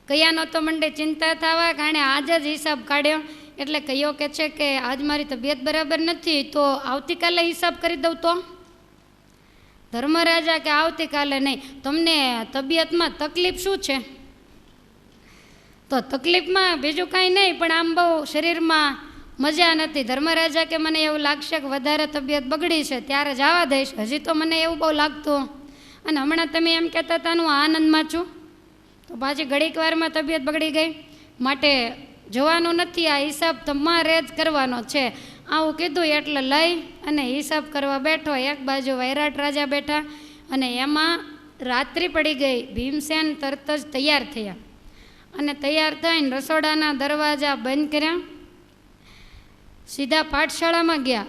કયાનો તો મંડે ચિંતા થવા, કારણ આજ જ હિસાબ કાઢ્યો. એટલે કયો કે છે કે આજ મારી તબિયત બરાબર નથી, તો આવતીકાલે હિસાબ કરી દઉં. તો ધર્મરાજા કે આવતીકાલે નહીં, તમને તબિયતમાં તકલીફ શું છે? તો તકલીફમાં બીજું કાંઈ નહીં, પણ આમ બહુ શરીરમાં મજા નથી. ધર્મરાજા કે મને એવું લાગશે કે વધારે તબિયત બગડી છે ત્યારે જવા દઈશ, હજી તો મને એવું બહુ લાગતું. અને હમણાં તમે એમ કહેતા હતા હું આનંદમાં છું, તો પાછી ઘડીક વારમાં તબિયત બગડી ગઈ, માટે જવાનું નથી, આ હિસાબ તમારે જ કરવાનો છે. આવું કીધું એટલે લઈ અને હિસાબ કરવા બેઠો. એક બાજુ વૈરાટ રાજા બેઠા અને એમાં રાત્રિ પડી ગઈ. ભીમસેન તરત જ તૈયાર થયા અને તૈયાર થઈને રસોડાના દરવાજા બંધ કર્યા, સીધા પાઠશાળામાં ગયા.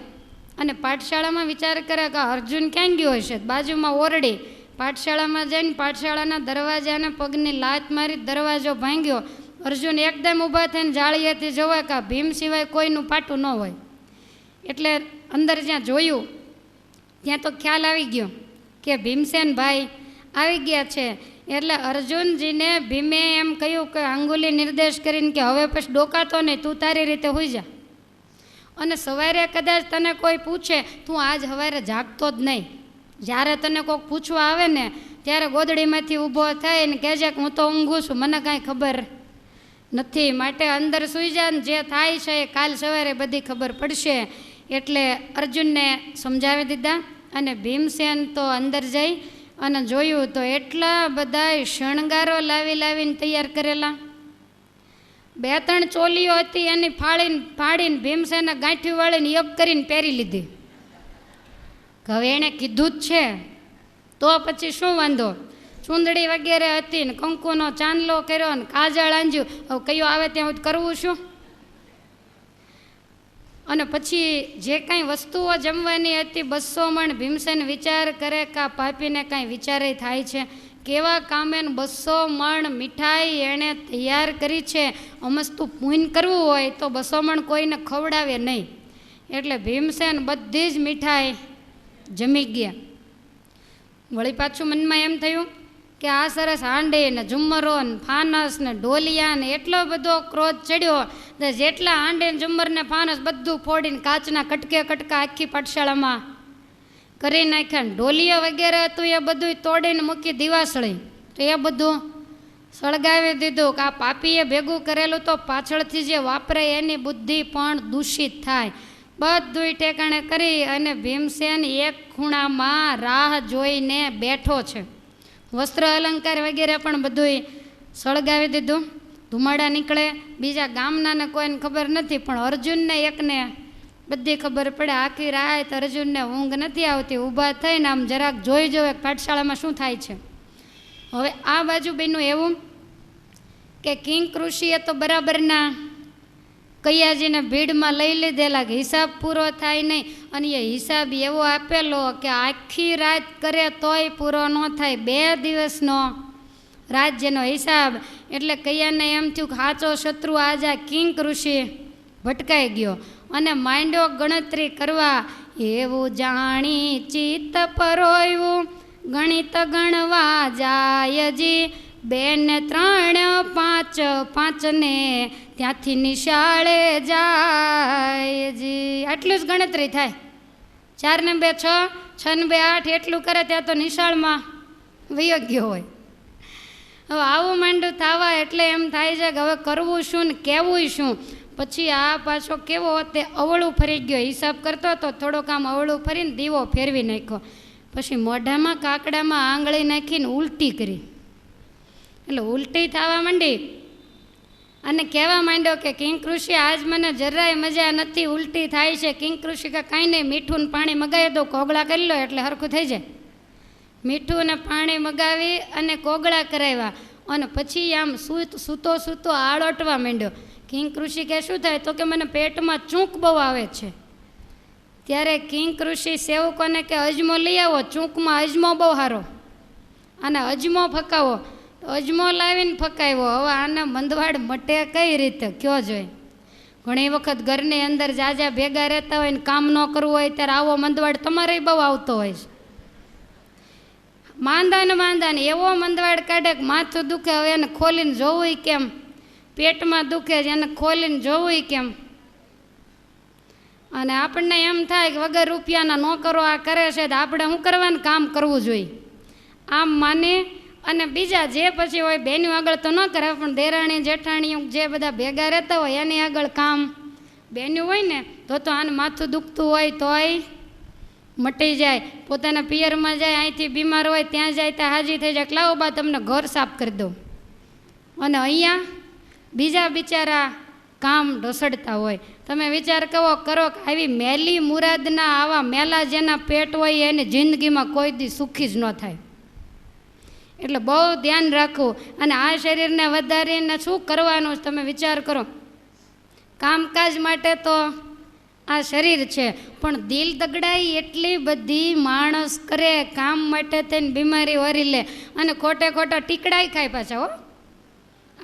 અને પાઠશાળામાં વિચાર કર્યા કે અર્જુન ક્યાં ગયો હશે. બાજુમાં ઓરડી, પાઠશાળામાં જઈને પાઠશાળાના દરવાજાને પગની લાત મારી દરવાજો ભાંગ્યો. અર્જુન એકદમ ઊભા થઈને જાળીએથી જોવા કે ભીમ સિવાય કોઈનું પાટું ન હોય. એટલે અંદર જ્યાં જોયું ત્યાં તો ખ્યાલ આવી ગયો કે ભીમસેન ભાઈ આવી ગયા છે. એટલે અર્જુનજીને ભીમે એમ કહ્યું કે આંગુલી નિર્દેશ કરીને કે હવે પછી ડોકાતો નહીં, તું તારી રીતે હોઈ જા. અને સવારે કદાચ તને કોઈ પૂછે, તું આજ સવારે જાગતો જ નહીં. જ્યારે તને કોઈક પૂછવા આવે ને ત્યારે ગોદડીમાંથી ઊભો થઈને કહેજે કે હું તો ઊંઘું છું, મને કાંઈ ખબર નથી, માટે અંદર સૂઈ જા, જે થાય છે એ કાલ સવારે બધી ખબર પડશે. એટલે અર્જુનને સમજાવી દીધા. અને ભીમસેન તો અંદર જઈ અને જોયું તો એટલા બધા શણગારો લાવીને તૈયાર કરેલા. 2-3 ચોલીઓ હતી એની ફાડીને ભીમસેને ગાંઠી વાળીને યગ કરીને પહેરી લીધી. હવે એણે કીધું જ છે તો પછી શું વાંધો. ચૂંદડી વગેરે હતી ને કંકુનો ચાંદલો કર્યો ને કાજળ આંજ્યું. હવે કયો આવે ત્યાં કરવું શું. અને પછી જે કાંઈ વસ્તુઓ જમવાની હતી 200 મણ. ભીમસેન વિચાર કરે કે આ પાપીને કાંઈ વિચારે થાય છે, કેવા કામે 200 મણ મીઠાઈ એણે તૈયાર કરી છે. અમસ્તું પૂન કરવું હોય તો 200 મણ કોઈને ખવડાવે નહીં. એટલે ભીમસેન બધી જ મીઠાઈ જમી ગયા. વળી પાછું મનમાં એમ થયું કે આ સરસ હાંડી ને ઝુમ્મરો ને ફાનસ ને ઢોલિયા ને એટલો બધો ક્રોધ ચડ્યો કે જેટલા હાંડી ને ઝુમ્મર ને ફાનસ બધું ફોડીને કાચના કટકા આખી પાઠશાળામાં કરી નાખ્યા. ઢોલિયા વગેરે હતું એ બધું તોડીને મૂકી દિવાસળી, તો એ બધું સળગાવી દીધું કે આ પાપીએ ભેગું કરેલું તો પાછળથી જે વાપરે એની બુદ્ધિ પણ દૂષિત થાય. બધું ઠેકાણે કરી અને ભીમસેન એક ખૂણામાં રાહ જોઈને બેઠો છે. વસ્ત્ર અલંકાર વગેરે પણ બધું સળગાવી દીધું. ધુમાડા નીકળે, બીજા ગામનાને કોઈને ખબર નથી, પણ અર્જુનને એકને બધી ખબર પડે. આખી રાત અર્જુનને ઊંઘ નથી આવતી. ઊભા થઈને આમ જરાક જોઈ જોવે પાઠશાળામાં શું થાય છે. હવે આ બાજુ બન્યું એવું કે કિંકૃષિએ તો બરાબરના કૈયાજીને ભીડમાં લઈ લીધેલા કે હિસાબ પૂરો થાય નહીં. અને એ હિસાબ એવો આપેલો કે આખી રાત કરે તોય પૂરો ન થાય. 2 દિવસનો રાજ્યનો હિસાબ. એટલે કૈયાને એમ થયું કે સાચો શત્રુ આજે કિંકૃષિ ભટકાઈ ગયો અને માંડ્યો ગણતરી કરવા. એવું જાણી ચિત્ત પરોયું ગણિત ગણવા જાયજી. 2 ને 3 5 5 ને ત્યાંથી નિશાળે જાયજી. આટલું જ ગણતરી થાય. 4 ને 2 6, 6 ને 2 8 એટલું કરે ત્યાં તો નિશાળમાં વયો ગયો હોય. હવે આવું માંડું થવા એટલે એમ થાય છે કે હવે કરવું શું ને કહેવું શું. પછી આ પાછો કેવો તે અવળું ફરી ગયો. હિસાબ કરતો હતો, થોડોક આમ અવળું ફરીને દીવો ફેરવી નાખ્યો. પછી મોઢામાં કાકડામાં આંગળી નાખીને ઉલટી કરી. એટલે ઉલટી થવા માંડી અને કહેવા માંડ્યો કે કિંકૃષિ આજ મને જરાય મજા નથી, ઉલટી થાય છે. કિંકૃષિ કે કાંઈ નહીં, મીઠું ને પાણી મગાવી દો, કોગળા કરી લો એટલે હરખું થઈ જાય. મીઠું ને પાણી મગાવી અને કોગળા કરાવ્યા. અને પછી આમ સૂતો આળોટવા માંડ્યો. કિંકૃષિ કે શું થાય? તો કે મને પેટમાં ચૂંક બહુ આવે છે. ત્યારે કિંકૃષિ સેવકોને કે અજમો લઈ આવો, ચૂંકમાં અજમો બહુ સારો, અને અજમો ફકાવો. અજમો લાવીને ફકાવ્યો. હવે આના મંદવાડ મટે કઈ રીતે કયો જોઈએ. ઘણી વખત ઘરની અંદર જાજા ભેગા રહેતા હોય ને કામ ન કરવું હોય ત્યારે આવો મંદવાડ તમારે બહુ આવતો હોય છે. માંદા ને એવો મંદવાડ કાઢે કે માથું દુખે, હવે એને ખોલીને જોવું કેમ, પેટમાં દુખે છે એને ખોલીને જોવું કેમ. અને આપણને એમ થાય કે વગર રૂપિયાના નોકરો આ કરે છે તો આપણે શું કરવાનું, કામ કરવું જોઈએ આમ માની. અને બીજા જે પછી હોય બેનું આગળ તો ન કરે, પણ દેરાણી જેઠાણીઓ જે બધા ભેગા રહેતા હોય એની આગળ કામ બેનું હોય ને તો આને માથું દુખતું હોય તોય મટી જાય. પોતાના પિયરમાં જાય, અહીંથી બીમાર હોય ત્યાં જાય ત્યાં હાજી થઈ જાય, લાવો બા તમને ઘર સાફ કરી દઉં. અને અહીંયા બીજા બિચારા કામ ઢોસડતા હોય. તમે વિચાર કરો કે આવી મેલી મુરાદના આવા મેલા જેના પેટ હોય એની જિંદગીમાં કોઈ દી સુખી જ ન થાય. એટલે બહુ ધ્યાન રાખવું. અને આ શરીરને વધારીને શું કરવાનું તમે વિચાર કરો. કામકાજ માટે તો આ શરીર છે, પણ દિલ દગડાઈ એટલી બધી માણસ કરે કામ માટે થઈને બીમારી વરી લે અને ખોટે ખોટા ટીકડાઈ ખાય પાછા. હો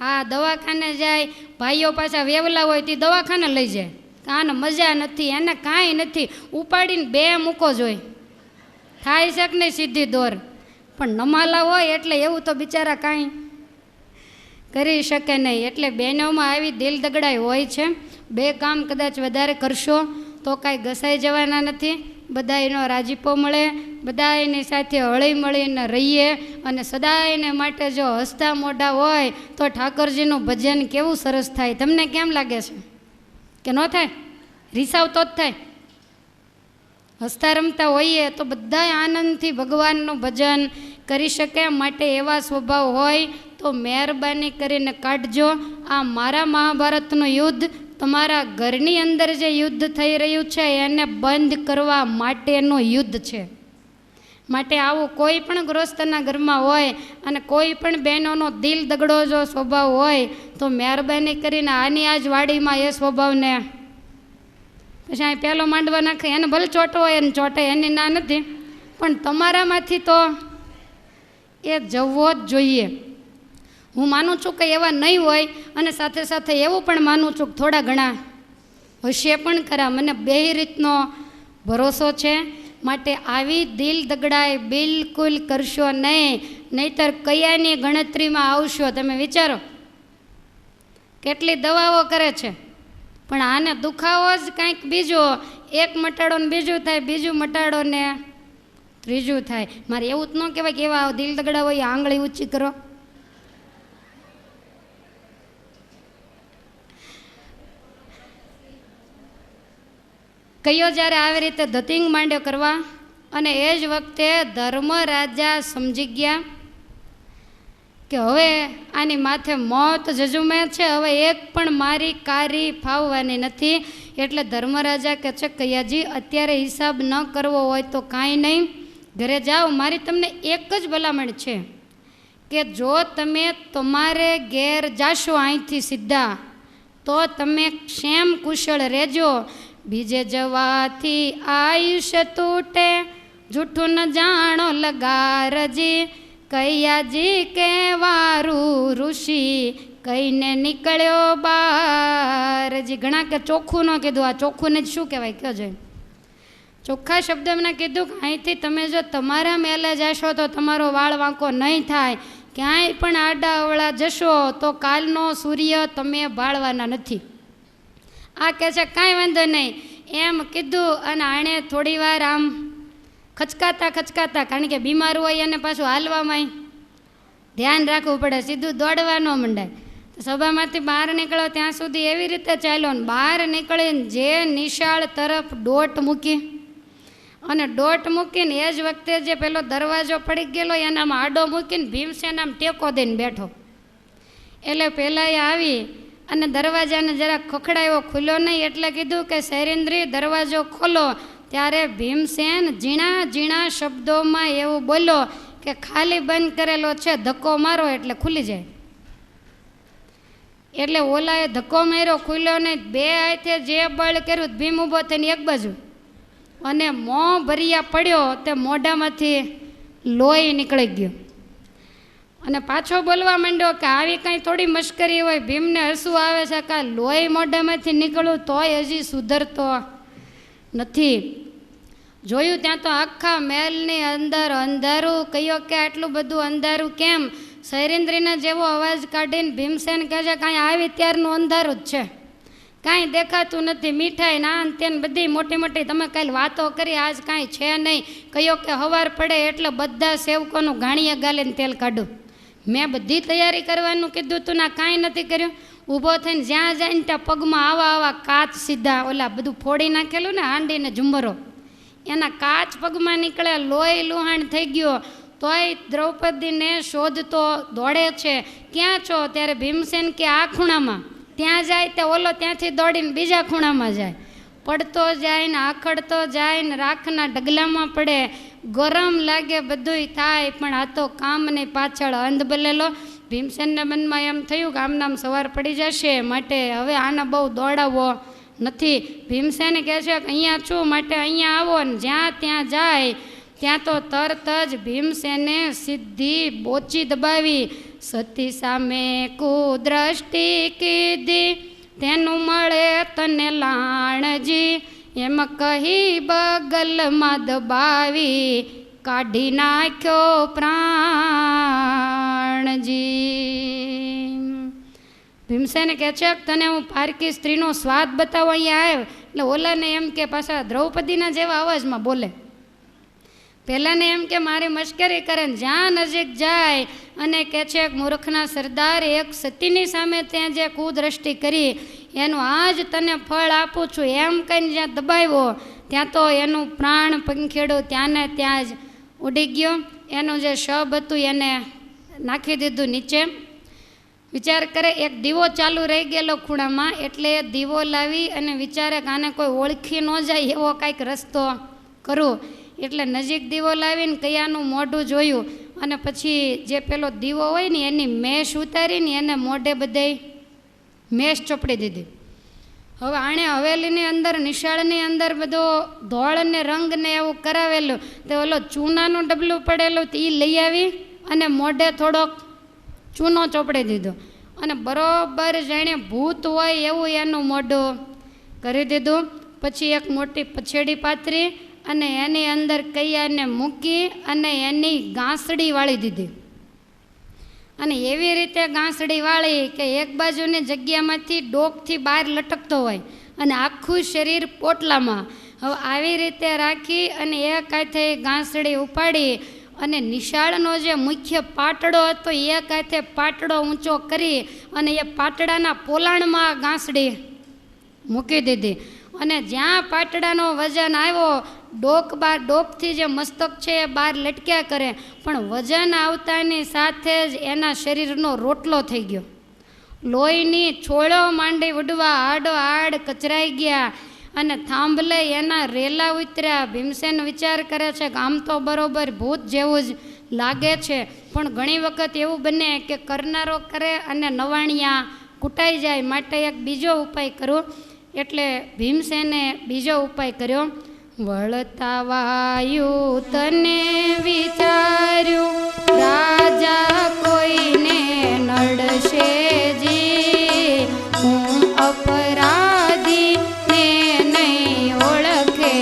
આ દવાખાને જાય, ભાઈઓ પાછા વેવલા હોય તે દવાખાને લઈ જાય, આને મજા નથી, એને કાંઈ નથી, ઉપાડીને બે મૂકો જોઈ થાય છે કે નહીં સીધી દોર. પણ નમાલા હોય એટલે એવું તો બિચારા કાંઈ કરી શકે નહીં. એટલે બહેનોમાં આવી દિલ દગડાઈ હોય છે. બે કામ કદાચ વધારે કરશો તો કાંઈ ઘસાઈ જવાના નથી. બધાયનો રાજીપો મળે, બધાયની સાથે હળી મળીને રહીએ. અને સદાયને માટે જો હસતા મોઢા હોય તો ઠાકોરજીનું ભજન કેવું સરસ થાય. તમને કેમ લાગે છે કે ન થાય? રીસાવતો જ થાય. હસતા રમતા હોઈએ તો બધા આનંદથી ભગવાનનું ભજન કરી શકે. માટે એવા સ્વભાવ હોય તો મહેરબાની કરીને કાઢજો. આ મારા મહાભારતનું યુદ્ધ તમારા ઘરની અંદર જે યુદ્ધ થઈ રહ્યું છે એને બંધ કરવા માટેનું યુદ્ધ છે. માટે આવું કોઈ પણ ગૃહસ્થના ઘરમાં હોય અને કોઈ પણ બહેનોનો દિલ દગડો જો સ્વભાવ હોય તો મહેરબાની કરીને આની આજ વાડીમાં એ સ્વભાવને પછી અહીં પહેલો માંડવા નાખે એને ભલે ચોટો હોય એને ચોટે, એની ના નથી, પણ તમારામાંથી તો એ જવો જ જોઈએ. હું માનું છું કે એવા નહીં હોય, અને સાથે સાથે એવું પણ માનું છું કે થોડા ઘણા હશે પણ ખરા. મને બે રીતનો ભરોસો છે. માટે આવી દિલ દગડાય બિલકુલ કરશો નહીં, નહીતર કયાની ગણતરીમાં આવશો. તમે વિચારો કેટલી દવાઓ કરે છે, પણ આને દુખાવો જ કાંઈક બીજો, એક મટાડો ને બીજું થાય, બીજું મટાડો ને ત્રીજું થાય. મારે એવું જ ન કહેવાય કે એવા દિલ દગડા હોય આંગળી ઊંચી કરો. કયો જ્યારે આવી રીતે ધતિંગ માંડ્યો કરવા, અને એ જ વખતે ધર્મરાજા સમજી ગયા કે હવે આની માથે મોત જજુમે છે, હવે એક પણ મારી કારી ફાવવાની નથી. એટલે ધર્મરાજા કહે છે કૈયાજી અત્યારે હિસાબ ન કરવો હોય તો કાંઈ નહીં, ઘરે જાઓ. મારી તમને એક જ ભલામણ છે કે જો તમે તમારે ઘેર જાશો અહીંથી સીધા તો તમે ક્ષેમ કુશળ રહેજો. બીજે જવાથી આયુષ્ય તૂટે, જૂઠું ન જાણો લગારજી. કૈયાજી કહેવારું ઋષિ કહીને નીકળ્યો બારજી. ઘણા કે ચોખ્ખું ન કીધું, આ ચોખ્ખું ને જ શું કહેવાય કયો છે? ચોખ્ખા શબ્દમાં કીધું કે અહીંથી તમે જો તમારા મેલે જશો તો તમારો વાળ વાંકો નહીં થાય. ક્યાંય પણ આડા અવળા જશો તો કાલનો સૂર્ય તમે બાળવાના નથી. આ કહે છે કાંઈ વાંધો નહીં એમ કીધું. અને આણે થોડી વાર આમ ખચકાતા, કારણ કે બીમાર હોય અને પાછું હાલવામાં ધ્યાન રાખવું પડે, સીધું દોડવા ન મંડાય. તો સભામાંથી બહાર નીકળો ત્યાં સુધી એવી રીતે ચાલ્યો. ને બહાર નીકળીને જે નિશાળ તરફ દોટ મૂકી, અને દોટ મૂકીને એ જ વખતે જે પેલો દરવાજો પડી ગયેલો એનામાં આડો મૂકીને ભીમસેન આમ ટેકો દઈને બેઠો. એટલે પહેલાં એ આવી અને દરવાજાને જરા ખખડાયો, ખુલ્યો નહીં. એટલે કીધું કે શૈરેન્દ્રી દરવાજો ખોલો. ત્યારે ભીમસેન ઝીણા શબ્દોમાં એવું બોલ્યો કે ખાલી બંધ કરેલો છે, ધક્કો મારો એટલે ખુલી જાય. એટલે ઓલાએ ધક્કો માર્યો, ખુલ્યો નહીં. બે હાથે જે બળ કર્યું, ભીમ ઊભો થઈને એક બાજુ અને મોં ભર્યા પડ્યો. તે મોઢામાંથી લોહી નીકળી ગયું અને પાછો બોલવા માંડ્યો કે આવી કાંઈ થોડી મશ્કરી હોય. ભીમને હસવું આવે છે કે લોહી મોઢામાંથી નીકળ્યું તોય હજી સુધરતો નથી. જોયું ત્યાં તો આખા મહેલની અંદર અંધારું. કહ્યું કે આટલું બધું અંધારું કેમ? શૈરેન્દ્રીને જેવો અવાજ કાઢીને ભીમસેન કહે છે કાંઈ આવી ત્યારનું અંધારું જ છે, કાંઈ દેખાતું નથી. મીઠાઈ ના તેને બધી મોટી મોટી તમે કાલે વાતો કરી, આજ કાંઈ છે નહીં. કહ્યો કે હવાર પડે એટલે બધા સેવકોનું ઘાણીયા ગાલીને તેલ કાઢું. મેં બધી તૈયારી કરવાનું કીધું તું, ના કાંઈ નથી કર્યું. ઊભો થઈને જ્યાં જાય ને ત્યાં પગમાં આવા કાચ સીધા ઓલા બધું ફોડી નાખેલું ને હાંડીને ઝુંબરો, એના કાચ પગમાં નીકળે. લોહી લુહાણ થઈ ગયો. તોય દ્રૌપદીને શોધતો દોડે છે. ક્યાં છો? ત્યારે ભીમસેન કે આ ખૂણામાં. ત્યાં જાય તે ઓલો ત્યાંથી દોડીને બીજા ખૂણામાં જાય. પડતો જાય ને આખડતો જાય ને રાખના ઢગલામાં પડે. ગરમ લાગે, બધુંય થાય, પણ આ તો કામની પાછળ અંધ બલેલો. ભીમસેનના મનમાં એમ થયું કે આમનામ સવાર પડી જશે, માટે હવે આને બહુ દોડાવવો નથી. ભીમસેન કહે છે કે અહીંયા છું, માટે અહીંયા આવો. ને જ્યાં ત્યાં જાય ત્યાં તો તરત જ ભીમસેને સીધી બોચી દબાવી. સતી સામે કુદ્રષ્ટિ કીધી, તેનું મળે તને લાણજી. એમ કહી બગલમાં દબાવી, કાઢી નાખ્યો પ્રાણજી. ભીમસેને કહે છે કે તને હું પારકી સ્ત્રીનો સ્વાદ બતાવો અહીંયા આવ્યો. એટલે ઓલાને એમ કે પાછા દ્રૌપદીના જેવા અવાજમાં બોલે. પહેલાંને એમ કે મારી મશ્કરી કરે ને જ્યાં નજીક જાય અને કહે છે કે મૂર્ખના સરદાર, એક સતીની સામે ત્યાં જે કુદ્રષ્ટિ કરી એનું આજ તને ફળ આપું છું. એમ કહીને જ્યાં દબાવ્યો ત્યાં તો એનું પ્રાણ પંખેડું ત્યાં ને ત્યાં જ ઉડી ગયો. એનું જે શબ હતું એને નાખી દીધું નીચે. વિચાર કરે, એક દીવો ચાલુ રહી ગયેલો ખૂણામાં, એટલે એ દીવો લાવી અને વિચારે કે આને કોઈ ઓળખી ન જાય એવો કાંઈક રસ્તો કરું. એટલે નજીક દીવો લાવીને કયાનું મોઢું જોયું અને પછી જે પેલો દીવો હોય ને એની મેશ ઉતારીને એને મોઢે બધે મેશ ચોપડી દીધી. હવે આણે હવેલીની અંદર નિશાળની અંદર બધો ધોળ ને રંગ ને એવું કરાવેલું, તો ઓલો ચૂનાનું ડબલું પડેલું એ લઈ આવી અને મોઢે થોડોક ચૂનો ચોપડી દીધો અને બરોબર જાણે ભૂત હોય એવું એનું મોઢું કરી દીધું. પછી એક મોટી પછેડી પાથરી અને એની અંદર કૈયાને મૂકી અને એની ગાંસડી વાળી દીધી. અને એવી રીતે ગાંસડી વાળી કે એક બાજુની જગ્યામાંથી ડોકથી બહાર લટકતો હોય અને આખું શરીર પોટલામાં. હવે આવી રીતે રાખી અને એક હાથે ગાંસડી ઉપાડી અને નિશાળનો જે મુખ્ય પાટડો હતો એક હાથે પાટડો ઊંચો કરી અને એ પાટડાના પોલાણમાં ગાંસડી મૂકી દીધી. અને જ્યાં પાટડાનો વજન આવ્યો, ડોકથી જે મસ્તક છે એ બહાર લટક્યા કરે, પણ વજન આવતાની સાથે જ એના શરીરનો રોટલો થઈ ગયો. લોહીની છોળો માંડી ઉડવા, આડો આડ કચરાઈ ગયા અને થાંભલે એના રેલા ઉતર્યા. ભીમસેન વિચાર કરે છે કે આમ તો બરોબર ભૂત જેવું જ લાગે છે, પણ ઘણી વખત એવું બને કે કરનારો કરે અને નવાણિયા કૂટાઈ જાય, માટે એક બીજો ઉપાય કરું. એટલે ભીમસેને બીજો ઉપાય કર્યો. વળતા વાયુ તને વિચાર્યું, રાજા કોઈને નડશે જી. હું અપરાધી ને નહીં ઓળખે,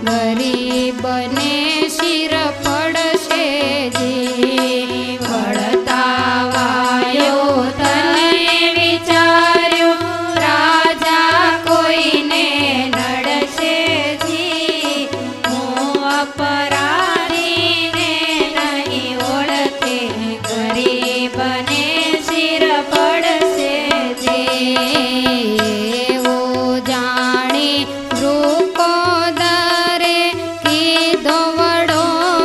ગરીબને શિર પડશે જી. વળતા વાયુ તને વિચાર્યું, રાજા કોઈને નડશે જી. હું અપરાધીને નહીં ઓળખે, ગરીબને શિર પડશે જી. ઓ જાણી વૃકોદરે કીધો વડો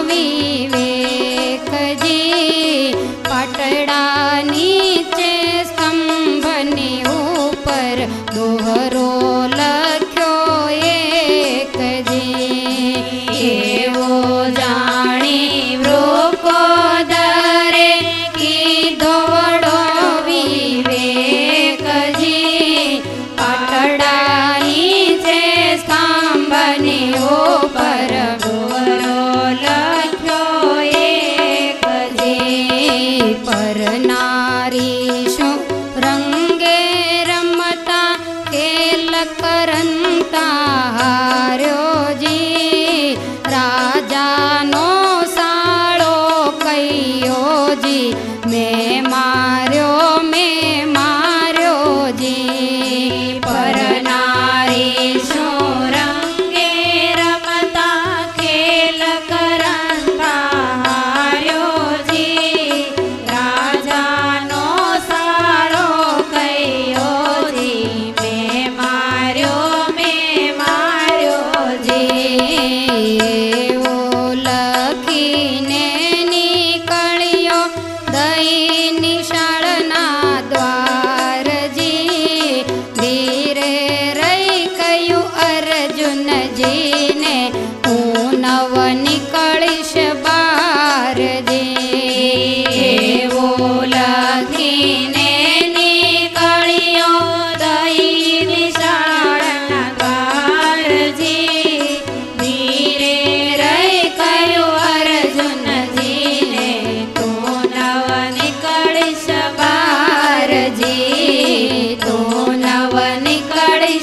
વિવેકજી. પાટડા નીચે સ્તંભની ઉપર દોહરો લખ્યો એકજી. એવો જાણી વૃકોદરે કીધો વડો વિવેકજી.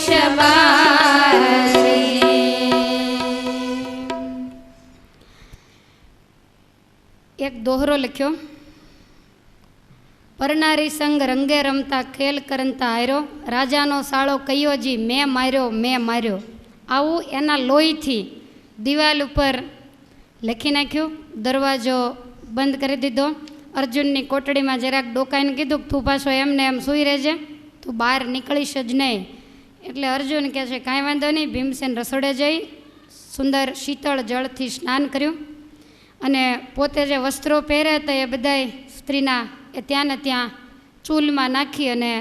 શબાશી. એક દોહરો લખ્યો. પરનારી સંગ રંગે રમતા ખેલ કરંતા હાર્યો, રાજાનો સાળો કયો જી મેં માર્યો. આવું એના લોહીથી દિવાલ ઉપર લખી નાખ્યું. દરવાજો બંધ કરી દીધો. અર્જુનની કોટડીમાં જરાક ડોકાઈને કીધું તું પાછો એમને એમ સૂઈ રહેજે, તું બહાર નીકળીશ જ નહીં. એટલે અર્જુન કહે છે કાંઈ વાંધો નહીં. ભીમસેન રસોડે જઈ સુંદર શીતળ જળથી સ્નાન કર્યું અને પોતે જે વસ્ત્રો પહેર્યા હતા એ બધાય સ્ત્રીના એ ત્યાં ને ત્યાં ચૂલમાં નાખી અને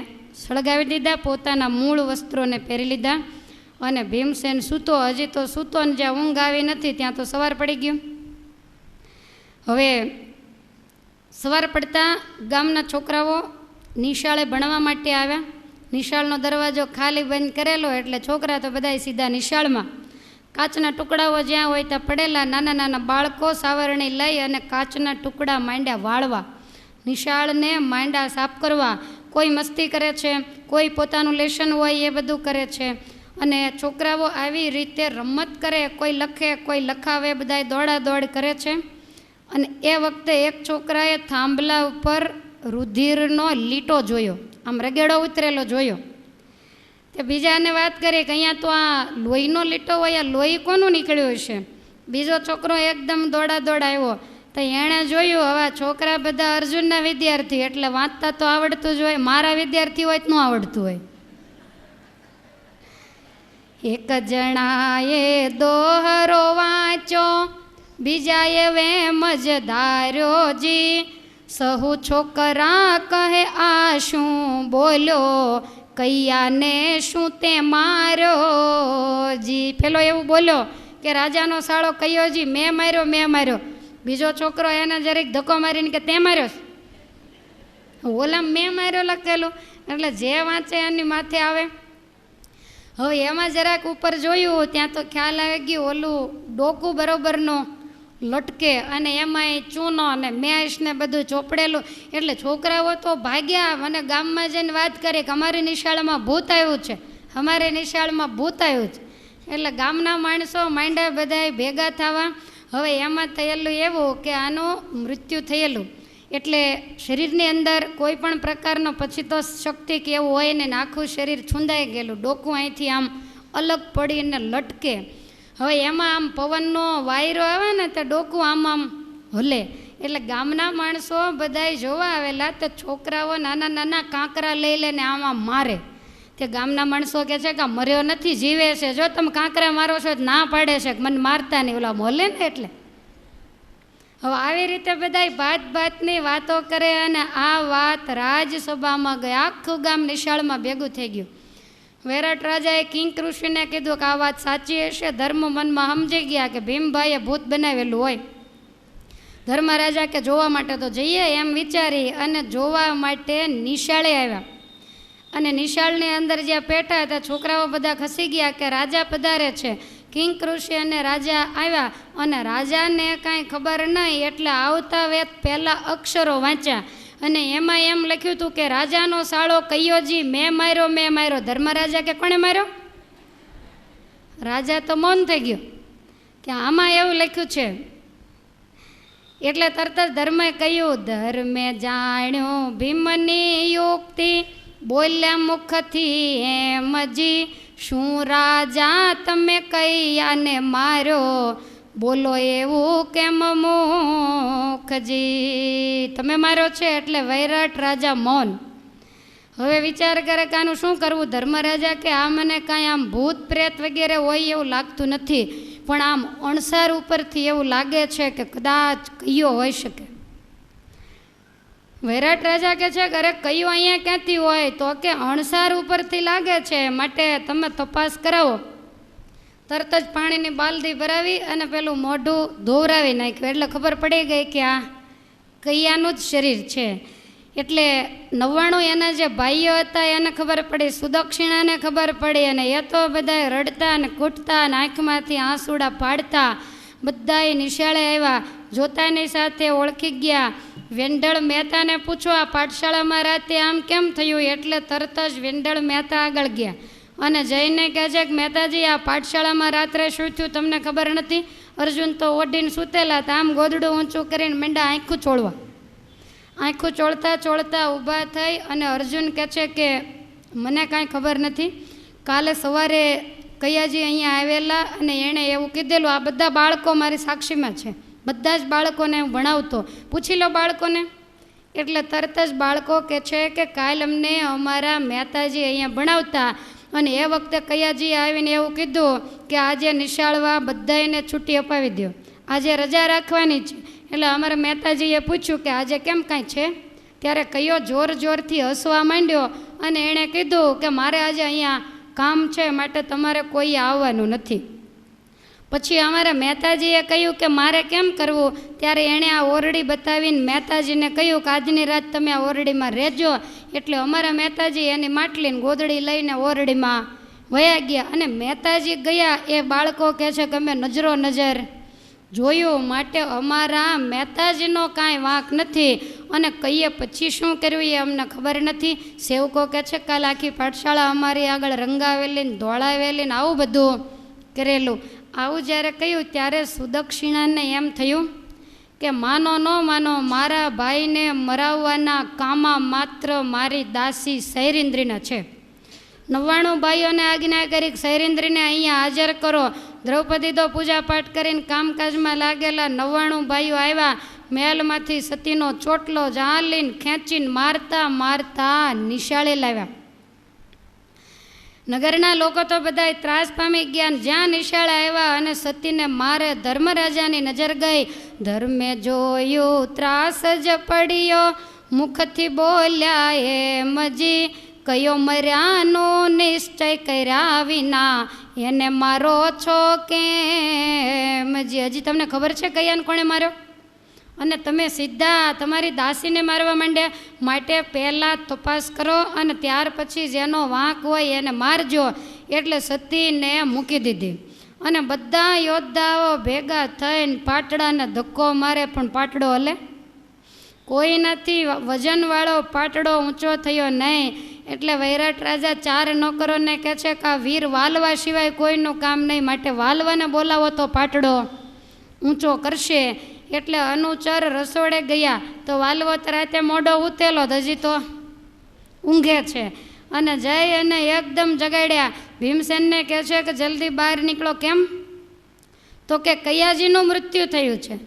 સળગાવી દીધા. પોતાના મૂળ વસ્ત્રોને પહેરી લીધા અને ભીમસેન સૂતો. હજી તો સૂતો ને જ્યાં ઊંઘ આવી નથી ત્યાં તો સવાર પડી ગયું. હવે સવાર પડતા ગામના છોકરાઓ નિશાળે ભણવા માટે આવ્યા. નિશાળનો દરવાજો ખાલી બંધ કરેલો એટલે છોકરા તો બધા સીધા નિશાળમાં. કાચના ટુકડાઓ જ્યાં હોય ત્યાં પડેલા. નાના નાના બાળકો સાવરણી લઈ અને કાચના ટુકડા માંડ્યા વાળવા, નિશાળને માંડા સાફ કરવા. કોઈ મસ્તી કરે છે, કોઈ પોતાનું લેશન હોય એ બધું કરે છે. અને છોકરાઓ આવી રીતે રમત કરે, કોઈ લખે કોઈ લખાવે, બધાય દોડા દોડ કરે છે. અને એ વખતે એક છોકરાએ થાંભલા ઉપર રુધિરનો લીટો જોયો, આમ રગેડો ઉતરેલો જોયો. તે બીજાને વાત કરી કે અહીંયા તો આ લોહીનો લીટો હોય, આ લોહી કોનું નીકળ્યું હશે. બીજો છોકરો એકદમ દોડા દોડ આવ્યો તો એણે જોયું હવે છોકરા બધા અર્જુનના વિદ્યાર્થી એટલે વાંચતા તો આવડતું જ હોય, મારા વિદ્યાર્થી હોય તો ન આવડતું હોય. એક જણાએ દોહરો વાંચો, બીજાએ વેમ જ ધાર્યો જી, સહુ છોકરા કહે આ શું બોલ્યો, કૈયાને શું તે માર્યો જી. પેલો એવું બોલ્યો કે રાજાનો સાળો કયો જી મેં માર્યો. બીજો છોકરો એને જરીક ધક્કો મારીને કે તે માર્યો. ઓલા મેં માર્યો લખેલું એટલે જે વાંચે એની માથે આવે. હવે એમાં જરાક ઉપર જોયું ત્યાં તો ખ્યાલ આવી ગયું ઓલું ડોકું બરોબરનો લટકે અને એમાંય ચૂનો અને મેશ ને બધું ચોપડેલું. એટલે છોકરાઓ તો ભાગ્યા. મને ગામમાં જઈને વાત કરી કે અમારી નિશાળમાં ભૂત આવ્યું છે, અમારી નિશાળમાં ભૂત આવ્યું છે. એટલે ગામના માણસો માંડ્યા બધાય ભેગા થવા. હવે એમાં થયેલું એવું કે આનું મૃત્યુ થયેલું એટલે શરીરની અંદર કોઈ પણ પ્રકારનો પછી તો શક્તિ કે એવું હોય ને આખું શરીર છૂંદાઈ ગયેલું, ડોકું અહીંથી આમ અલગ પડીને લટકે. હવે એમાં આમ પવનનો વાયરો આવે ને તો ડોકું આમ હલે. એટલે ગામના માણસો બધાય જોવા આવેલા તો છોકરાઓ નાના નાના કાંકરા લઈ લઈને આમ મારે. તે ગામના માણસો કહે છે કે મર્યો નથી, જીવે છે, જો તમે કાંકરા મારો છો તો ના પાડે છે કે મને મારતા નહીં, ઓલા મોલે ને. એટલે હવે આવી રીતે બધાય ભાતની વાતો કરે અને આ વાત રાજસભામાં ગઈ. આખું ગામ નિશાળમાં ભેગું થઈ ગયું. વૈરાટ રાજાએ કિંગ ઋષિને કીધું કે આ વાત સાચી હશે. ધર્મ મનમાં સમજી ગયા કે ભીમભાઈએ ભૂત બનાવેલું હોય. ધર્મરાજા કે જોવા માટે તો જઈએ એમ વિચારી અને જોવા માટે નિશાળે આવ્યા. અને નિશાળની અંદર જ્યાં પેટા હતા છોકરાઓ બધા ખસી ગયા કે રાજા પધારે છે. કિંગ ઋષિ અને રાજા આવ્યા અને રાજાને કાંઈ ખબર નહીં એટલે આવતા વેત પહેલાં અક્ષરો વાંચ્યા અને એમાં એમ લખ્યું હતું કે રાજાનો સાળો કયો જી મેં માર્યો. ધર્મરાજા કે કોણે માર્યો? રાજા તો મૌન થઈ ગયો કે આમાં એવું લખ્યું છે. એટલે તરત જ ધર્મે કહ્યું ધર્મે જાણ્યું ભીમની યુક્તિ, બોલ્યા મુખથી એમ જી, શું રાજા તમે કૈયાને માર્યો, બોલો એવું કેમ મુખજી. તમે માર્યો છે એટલે વૈરાટ રાજા મૌન. હવે વિચાર કરે કે આનું શું કરવું. ધર્મરાજા કે આ મને કાંઈ આમ ભૂત પ્રેત વગેરે હોય એવું લાગતું નથી, પણ આમ અણસાર ઉપરથી એવું લાગે છે કે કદાચ કયો હોઈ શકે. વૈરાટ રાજા કે છે અરે કયો અહીંયા ક્યાંથી હોય? તો કે અણસાર ઉપરથી લાગે છે, માટે તમે તપાસ કરાવો. તરત જ પાણીની બાલદી ભરાવી અને પેલું મોઢું ધોવરાવી નાખ્યું એટલે ખબર પડી ગઈ કે આ કૈયાનું જ શરીર છે. એટલે 99 એના જે ભાઈઓ હતા એને ખબર પડી, સુદક્ષિણાને ખબર પડી અને એ તો બધા રડતા અને કૂટતા અને આંખમાંથી આંસુડા પાડતા બધાય નિશાળે આવ્યા. જોતાની સાથે ઓળખી ગયા. વેંડળ મહેતાને પૂછો આ પાઠશાળામાં રાતે આમ કેમ થયું? એટલે તરત જ વેંડળ મહેતા આગળ ગયા અને જઈને કહે છે કે મહેતાજી આ પાઠશાળામાં રાત્રે શું થયું તમને ખબર નથી? અર્જુન તો ઓઢીને સૂતેલા હતા, આમ ગોદડું ઊંચું કરીને મીંડા આંખું ચોળવા. આંખું ચોળતા ચોળતા ઊભા થઈ અને અર્જુન કહે છે કે મને કાંઈ ખબર નથી. કાલે સવારે કૈયાજી અહીંયા આવેલા અને એણે એવું કીધેલું. આ બધા બાળકો મારી સાક્ષીમાં છે, બધા જ બાળકોને હું ભણાવતો, પૂછી લો બાળકોને. એટલે તરત જ બાળકો કહે છે કે કાલ અમને અમારા મહેતાજી અહીંયા ભણાવતા અને એ વખતે કૈયાજી આવીને એવું કીધું કે આજે નિશાળવા બધાને છૂટી અપાવી દો, આજે રજા રાખવાની છે. એટલે અમારા મહેતાજીએ પૂછ્યું કે આજે કેમ કાંઈ છે? ત્યારે કયો જોર જોરથી હસવા માંડ્યો અને એણે કીધું કે મારે આજે અહીંયા કામ છે, માટે તમારે કોઈ આવવાનું નથી. પછી અમારા મહેતાજીએ કહ્યું કે મારે કેમ કરવું? ત્યારે એણે આ ઓરડી બતાવીને મહેતાજીને કહ્યું કે આજની રાત તમે આ ઓરડીમાં રહેજો. એટલે અમારા મહેતાજી એની માટલીને ગોદડી લઈને ઓરડીમાં વયા ગયા. અને મહેતાજી ગયા એ બાળકો કહે છે કે અમે નજરો નજર જોયું, માટે અમારા મહેતાજીનો કાંઈ વાંક નથી. અને કહીએ પછી શું કર્યું એ અમને ખબર નથી. સેવકો કહે છે કાલે આખી પાઠશાળા અમારી આગળ રંગાવેલી ને ધોળાવેલી ને આવું બધું કરેલું. આવું જ્યારે કહ્યું ત્યારે સુદક્ષિણાને એમ થયું કે માનો ન માનો, મારા ભાઈને મરાવવાના કામા માત્ર મારી દાસી સૈરિન્દ્રીના છે. 99 ભાઈઓને આજ્ઞા કરી સૈરિન્દ્રીને અહીંયા હાજર કરો. દ્રૌપદી તો પૂજાપાઠ કરીને કામકાજમાં લાગેલા. 99 ભાઈઓ આવ્યા. મહેલમાંથી સતીનો ચોટલો જાલીને ખેંચીને મારતા મારતા નિશાળે લાવ્યા. નગરના લોકો તો બધા ત્રાસ પામી ગયા. જ્યાં નિશાળે આવ્યા અને સતીને મારે ધર્મરાજાની નજર ગઈ. ધર્મે જોયું ત્રાસ જ પડ્યો, મુખથી બોલ્યા એમજી, કયો મર્યાનો નિશ્ચય કર્યા વિના એને મારો છો કેમજી? હજી તમને ખબર છે કયાને કોણે માર્યો? અને તમે સીધા તમારી દાસીને મારવા માંડ્યા. માટે પહેલાં તપાસ કરો અને ત્યાર પછી જેનો વાંક હોય એને મારજો. એટલે સતીને મૂકી દીધી. અને બધા યોદ્ધાઓ ભેગા થઈને પાટડાને ધક્કો મારે પણ પાટડો હલે કોઈનાથી વજનવાળો પાટડો ઊંચો થયો નહીં. એટલે વૈરાટ રાજા 4 નોકરોને કહે છે કે આ વીર વાલવા સિવાય કોઈનું કામ નહીં, માટે વાલવાને બોલાવો તો પાટડો ઊંચો કરશે. એટલે અનુચર રસોડે ગયા તો વાલવો તો રાતે મોઢો ઉતેલો, હજી તો ઊંઘે છે. અને જઈ અને એકદમ જગાડ્યા. ભીમસેનને કહે છે કે જલ્દી બહાર નીકળો. કેમ? તો કે કૈયાજીનું મૃત્યુ થયું છે.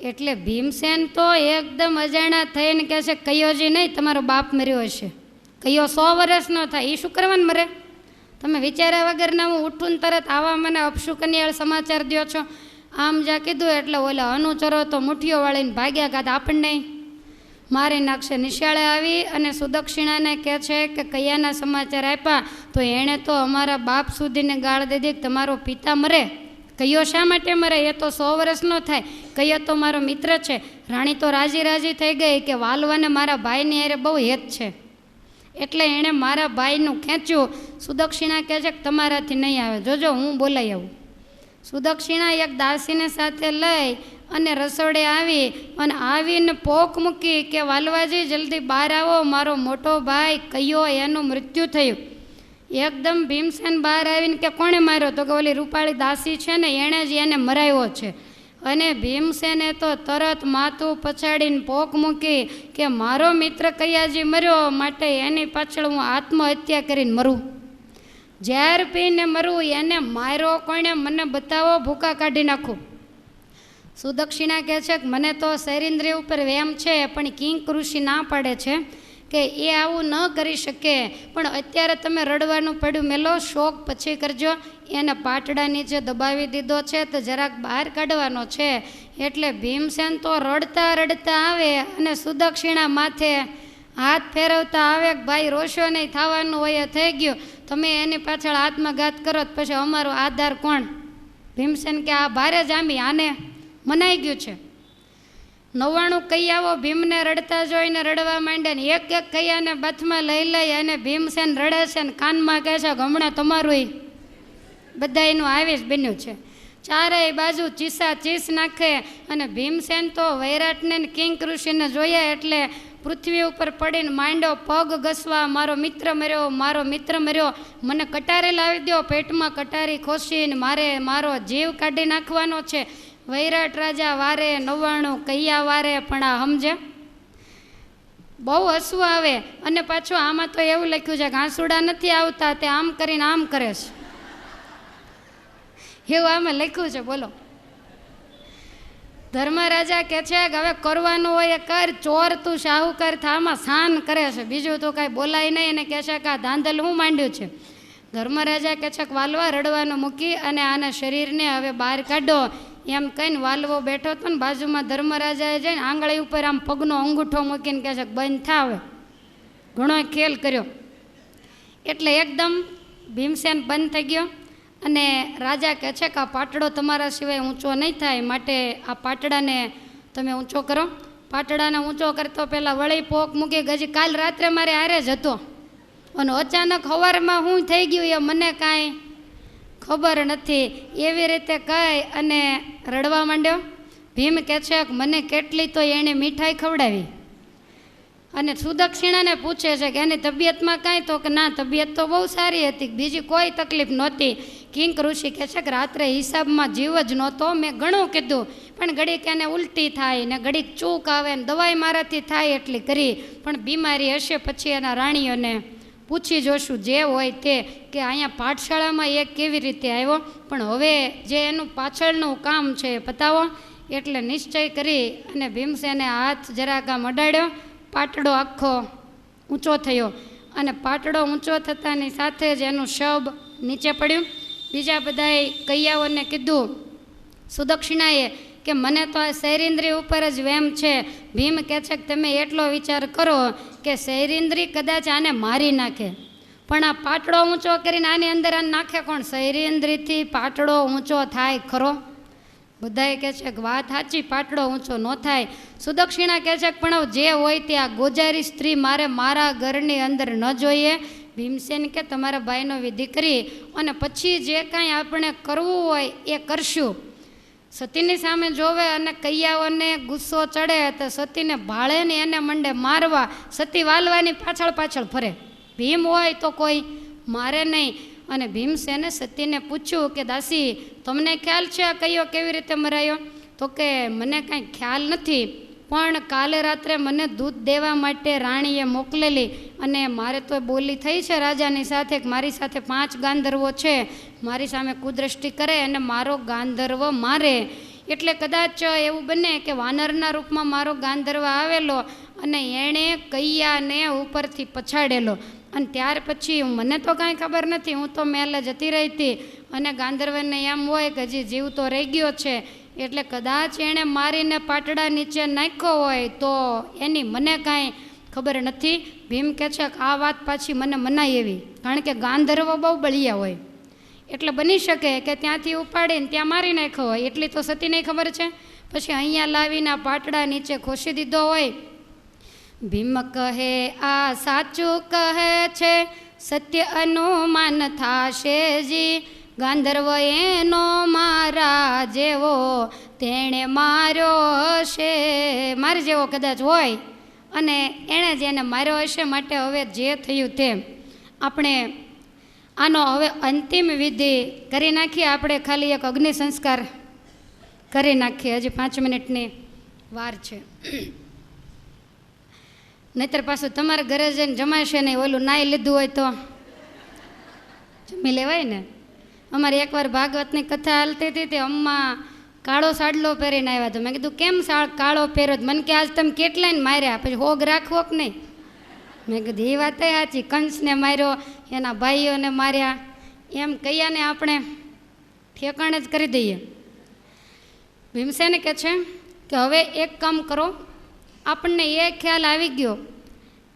એટલે ભીમસેન તો એકદમ અજાણા થઈને કહે છે કૈયોજી નહીં, તમારો બાપ મર્યો હશે. કૈયો 100 વર્ષનો થાય, એ શું કરવાનું મરે? તમે વિચાર્યા વગરના હું ઉઠું તરત આવા મને અપશુકનિયાળ સમાચાર દો છો. આમ જ્યાં કીધું એટલે ઓલા અનુચરો તો મુઠ્ઠીઓ વાળીને ભાગ્યા કાં આપણને મારી નાખશે. નિશાળે આવી અને સુદક્ષિણાને કહે છે કે કૈયાના સમાચાર આપ્યા તો એણે તો અમારા બાપ સુધીને ગાળ દીધી કે તમારો પિતા મરે. કૈયો શા માટે મરે? એ તો 100 વર્ષનો થાય. કૈયો તો મારો મિત્ર છે. રાણી તો રાજી થઈ ગઈ કે વાલવાને મારા ભાઈની હારે બહુ હેત છે, એટલે એણે મારા ભાઈનું ખેંચ્યું. સુદક્ષિણા કહે છે કે તમારાથી નહીં આવે, જોજો હું બોલાઈ આવું. સુદક્ષિણા એક દાસીને સાથે લઈ અને રસોડે આવી અને આવીને પોક મૂકી કે વાલવાજી જલ્દી બહાર આવો, મારો મોટો ભાઈ કૈયો એનું મૃત્યુ થયું. એકદમ ભીમસેન બહાર આવીને કે કોણે માર્યો? તો કે ઓલી રૂપાળી દાસી છે ને એણે જ એને મરાવ્યો છે. અને ભીમસેને તો તરત માથું પછાડીને પોક મૂકી કે મારો મિત્ર કૈયાજી મર્યો, માટે એની પાછળ હું આત્મહત્યા કરીને મરું. ઝેર પીને મરું, એને માર્યો કોણે? મને બતાવો, ભૂકા કાઢી નાખું. સુદક્ષિણા કહે છે કે મને તો સૈરિન્દ્રી ઉપર વેમ છે, પણ કિંક ઋષિ ના પાડે છે કે એ આવું ન કરી શકે. પણ અત્યારે તમે રડવાનું પડ્યું મેલો, શોક પછી કરજો. એને પાટડા નીચે દબાવી દીધો છે તો જરાક બહાર કાઢવાનો છે. એટલે ભીમસેન તો રડતા રડતા આવે અને સુદક્ષિણા માથે હાથ ફેરવતા આવે કે ભાઈ રોશો નહીં, થવાનું હોય થઈ ગયું, તમે એની પાછળ આત્મઘાત કરો તો પછી અમારો આધાર કોણ? ભીમસેન કે આ ભારે જામી, આને મનાઈ ગયું છે. 99 કૈયાઓ ભીમને રડતા જોઈને રડવા માંડ્યા ને એક કૈયાને બથમાં લઈ અને ભીમસેન રડે છે ને કાનમાં કહે છે હમણાં તમારું બધા એનું આવેશ બન્યું છે. ચારેય બાજુ ચીસ નાખે અને ભીમસેન તો વૈરાટને કિંક ઋષિને જોયા એટલે પૃથ્વી ઉપર પડીને માંડ્યો પગ ઘસવા, મારો મિત્ર મર્યો, મારો મિત્ર મર્યો, મને કટારે લાવી દો, પેટમાં કટારી ખોસીને મારો જીવ કાઢી નાખવાનો છે. વૈરાટ રાજા વારે 99 કૈયા વારે, પણ આ સમજે. બહુ હસવું આવે. અને પાછું આમાં તો એવું લખ્યું છે કે આંસુડા નથી આવતા, તે આમ કરીને આમ કરે છે, એવું આમાં લખ્યું છે. બોલો. ધર્મરાજા કહે છે કે હવે કરવાનું હોય એ કર, ચોર તું શાહુકાર થામાં શાન કરે છે, બીજું તો કાંઈ બોલાય નહીં. અને કહે છે કે આ ધાંધલ હું માંડ્યું છે. ધર્મરાજા કહે છે કે વાલવા રડવાનું મૂકી અને આના શરીરને હવે બહાર કાઢો, એમ કહીને વાલવો બેઠો હતો ને બાજુમાં ધર્મરાજાએ જઈને આંગળી ઉપર આમ પગનો અંગૂઠો મૂકીને કહે છે કે બંધ થાવ, ઘણો ખેલ કર્યો. એટલે એકદમ ભીમસેન બંધ થઈ ગયો. અને રાજા કહે છે કે આ પાટડો તમારા સિવાય ઊંચો નહીં થાય, માટે આ પાટડાને તમે ઊંચો કરો. પાટડાને ઊંચો કરતો પહેલાં વળી પોક મૂકી ગજી. કાલ રાત્રે મારે હારે જ હતો અને અચાનક સવારમાં શું થઈ ગયું એ મને કાંઈ ખબર નથી. એવી રીતે કહી અને રડવા માંડ્યો. ભીમ કહે છે કે મને કેટલી તો એણે મીઠાઈ ખવડાવી. અને સુદક્ષિણાને પૂછે છે કે એની તબિયતમાં કાંઈ, તો કે ના, તબિયત તો બહુ સારી હતી, બીજી કોઈ તકલીફ નહોતી. કિંક ઋષિ કહે છે કે રાત્રે હિસાબમાં જીવ જ નહોતો, મેં ઘણું કીધું પણ ઘડીક એને ઉલટી થાય ને ઘડીક ચૂક આવે ને દવાઈ મારાથી થાય એટલી કરી, પણ બીમારી હશે પછી એના રાણીઓને પૂછી જોશું જે હોય તે, કે અહીંયા પાઠશાળામાં એ કેવી રીતે આવ્યો, પણ હવે જે એનું પાછળનું કામ છે એ પતાવો. એટલે નિશ્ચય કરી અને ભીમસેને હાથ જરાક આમ અડાડ્યો. પાટડો આખો ઊંચો થયો અને પાટડો ઊંચો થતાની સાથે જ એનું શબ નીચે પડ્યું. બીજા બધાએ કૈયાઓને કીધું, સુદક્ષિણાએ, કે મને તો આ સૈરિન્દ્રી ઉપર જ વેમ છે. ભીમ કહે છે કે તમે એટલો વિચાર કરો કે સૈરિન્દ્રી કદાચ આને મારી નાખે, પણ આ પાટડો ઊંચો કરીને આની અંદર આને નાખે કોણ? સૈરિન્દ્રીથી પાટડો ઊંચો થાય ખરો? બધાએ કહે છે કે વાત સાચી, પાટડો ઊંચો ન થાય. સુદક્ષિણા કહે છે કે પણ જે હોય તે આ ગોજારી સ્ત્રી મારા ઘરની અંદર ન જોઈએ. ભીમસેન કે તમારા ભાઈનો વિધિ કરી અને પછી જે કાંઈ આપણે કરવું હોય એ કરશું. સતીની સામે જોવે અને કૈયાઓને ગુસ્સો ચડે તો સતીને ભાળે ને એને મંડે મારવા. સતી વાલવાની પાછળ પાછળ ફરે. ભીમ હોય તો કોઈ મારે નહીં. અને ભીમસેને સતીને પૂછ્યું કે દાસી, તમને ખ્યાલ છે આ કૈયો કેવી રીતે મરાયો? તો કે મને કાંઈ ખ્યાલ નથી, પણ કાલે રાત્રે મને દૂધ દેવા માટે રાણીએ મોકલેલી અને મારે તો બોલી થઈ છે રાજાની સાથે કે મારી સાથે 5 ગાંધર્વો છે, મારી સામે કુદ્રષ્ટિ કરે અને મારો ગાંધર્વ મારે. એટલે કદાચ એવું બને કે વાનરના રૂપમાં મારો ગાંધર્વ આવેલો અને એણે કૈયાને ઉપરથી પછાડેલો. અને ત્યાર પછી મને તો કાંઈ ખબર નથી, હું તો મેલે જતી રહી હતી અને ગાંધર્વને એમ હોય કે હજી જીવ તો રહી ગયો છે, એટલે કદાચ એણે મારીને પાટડા નીચે નાખ્યો હોય તો એની મને કાંઈ ખબર નથી. ભીમ કહે છે કે આ વાત પાછી મને મનાય એવી, કારણ કે ગાંધર્વ બહુ બળિયા હોય, એટલે બની શકે કે ત્યાંથી ઉપાડીને ત્યાં મારી નાખ્યો હોય, એટલી તો સતીને ખબર છે. પછી અહીંયા લાવીને પાટડા નીચે ખોસી દીધો હોય. ભીમ કહે આ સાચું કહે છે, સત્ય અનુમાન થાશે જી, ગાંધર્વ એનો મારા જેવો તેણે માર્યો હશે, મારી જેવો કદાચ હોય અને એણે જ એને માર્યો હશે. માટે હવે જે થયું તે આપણે આનો હવે અંતિમ વિધિ કરી નાખીએ. આપણે ખાલી એક અગ્નિ સંસ્કાર કરી નાખીએ, હજી 5 મિનિટની વાર છે. નહીતર પાછું તમારા ઘરે જઈને જમાશે નહીં, ઓલું નાઈ લીધું હોય તો જમી લેવાય ને. અમારે એકવાર ભાગવતની કથા હાલતી હતી તે અમ્મા કાળો સાડલો પહેરીને આવ્યા. તો મેં કીધું કેમ કાળો પહેર્યો? મને કે આજ તમે કેટલાને માર્યા, પછી હોગ રાખવો કે નહીં? મેં કીધું એ વાત સાચી, કંસને માર્યો, એના ભાઈઓને માર્યા, એમ કૈયાને આપણે ઠેકાણે જ કરી દઈએ. ભીમસેન કહે છે કે હવે એક કામ કરો, આપણને એ ખ્યાલ આવી ગયો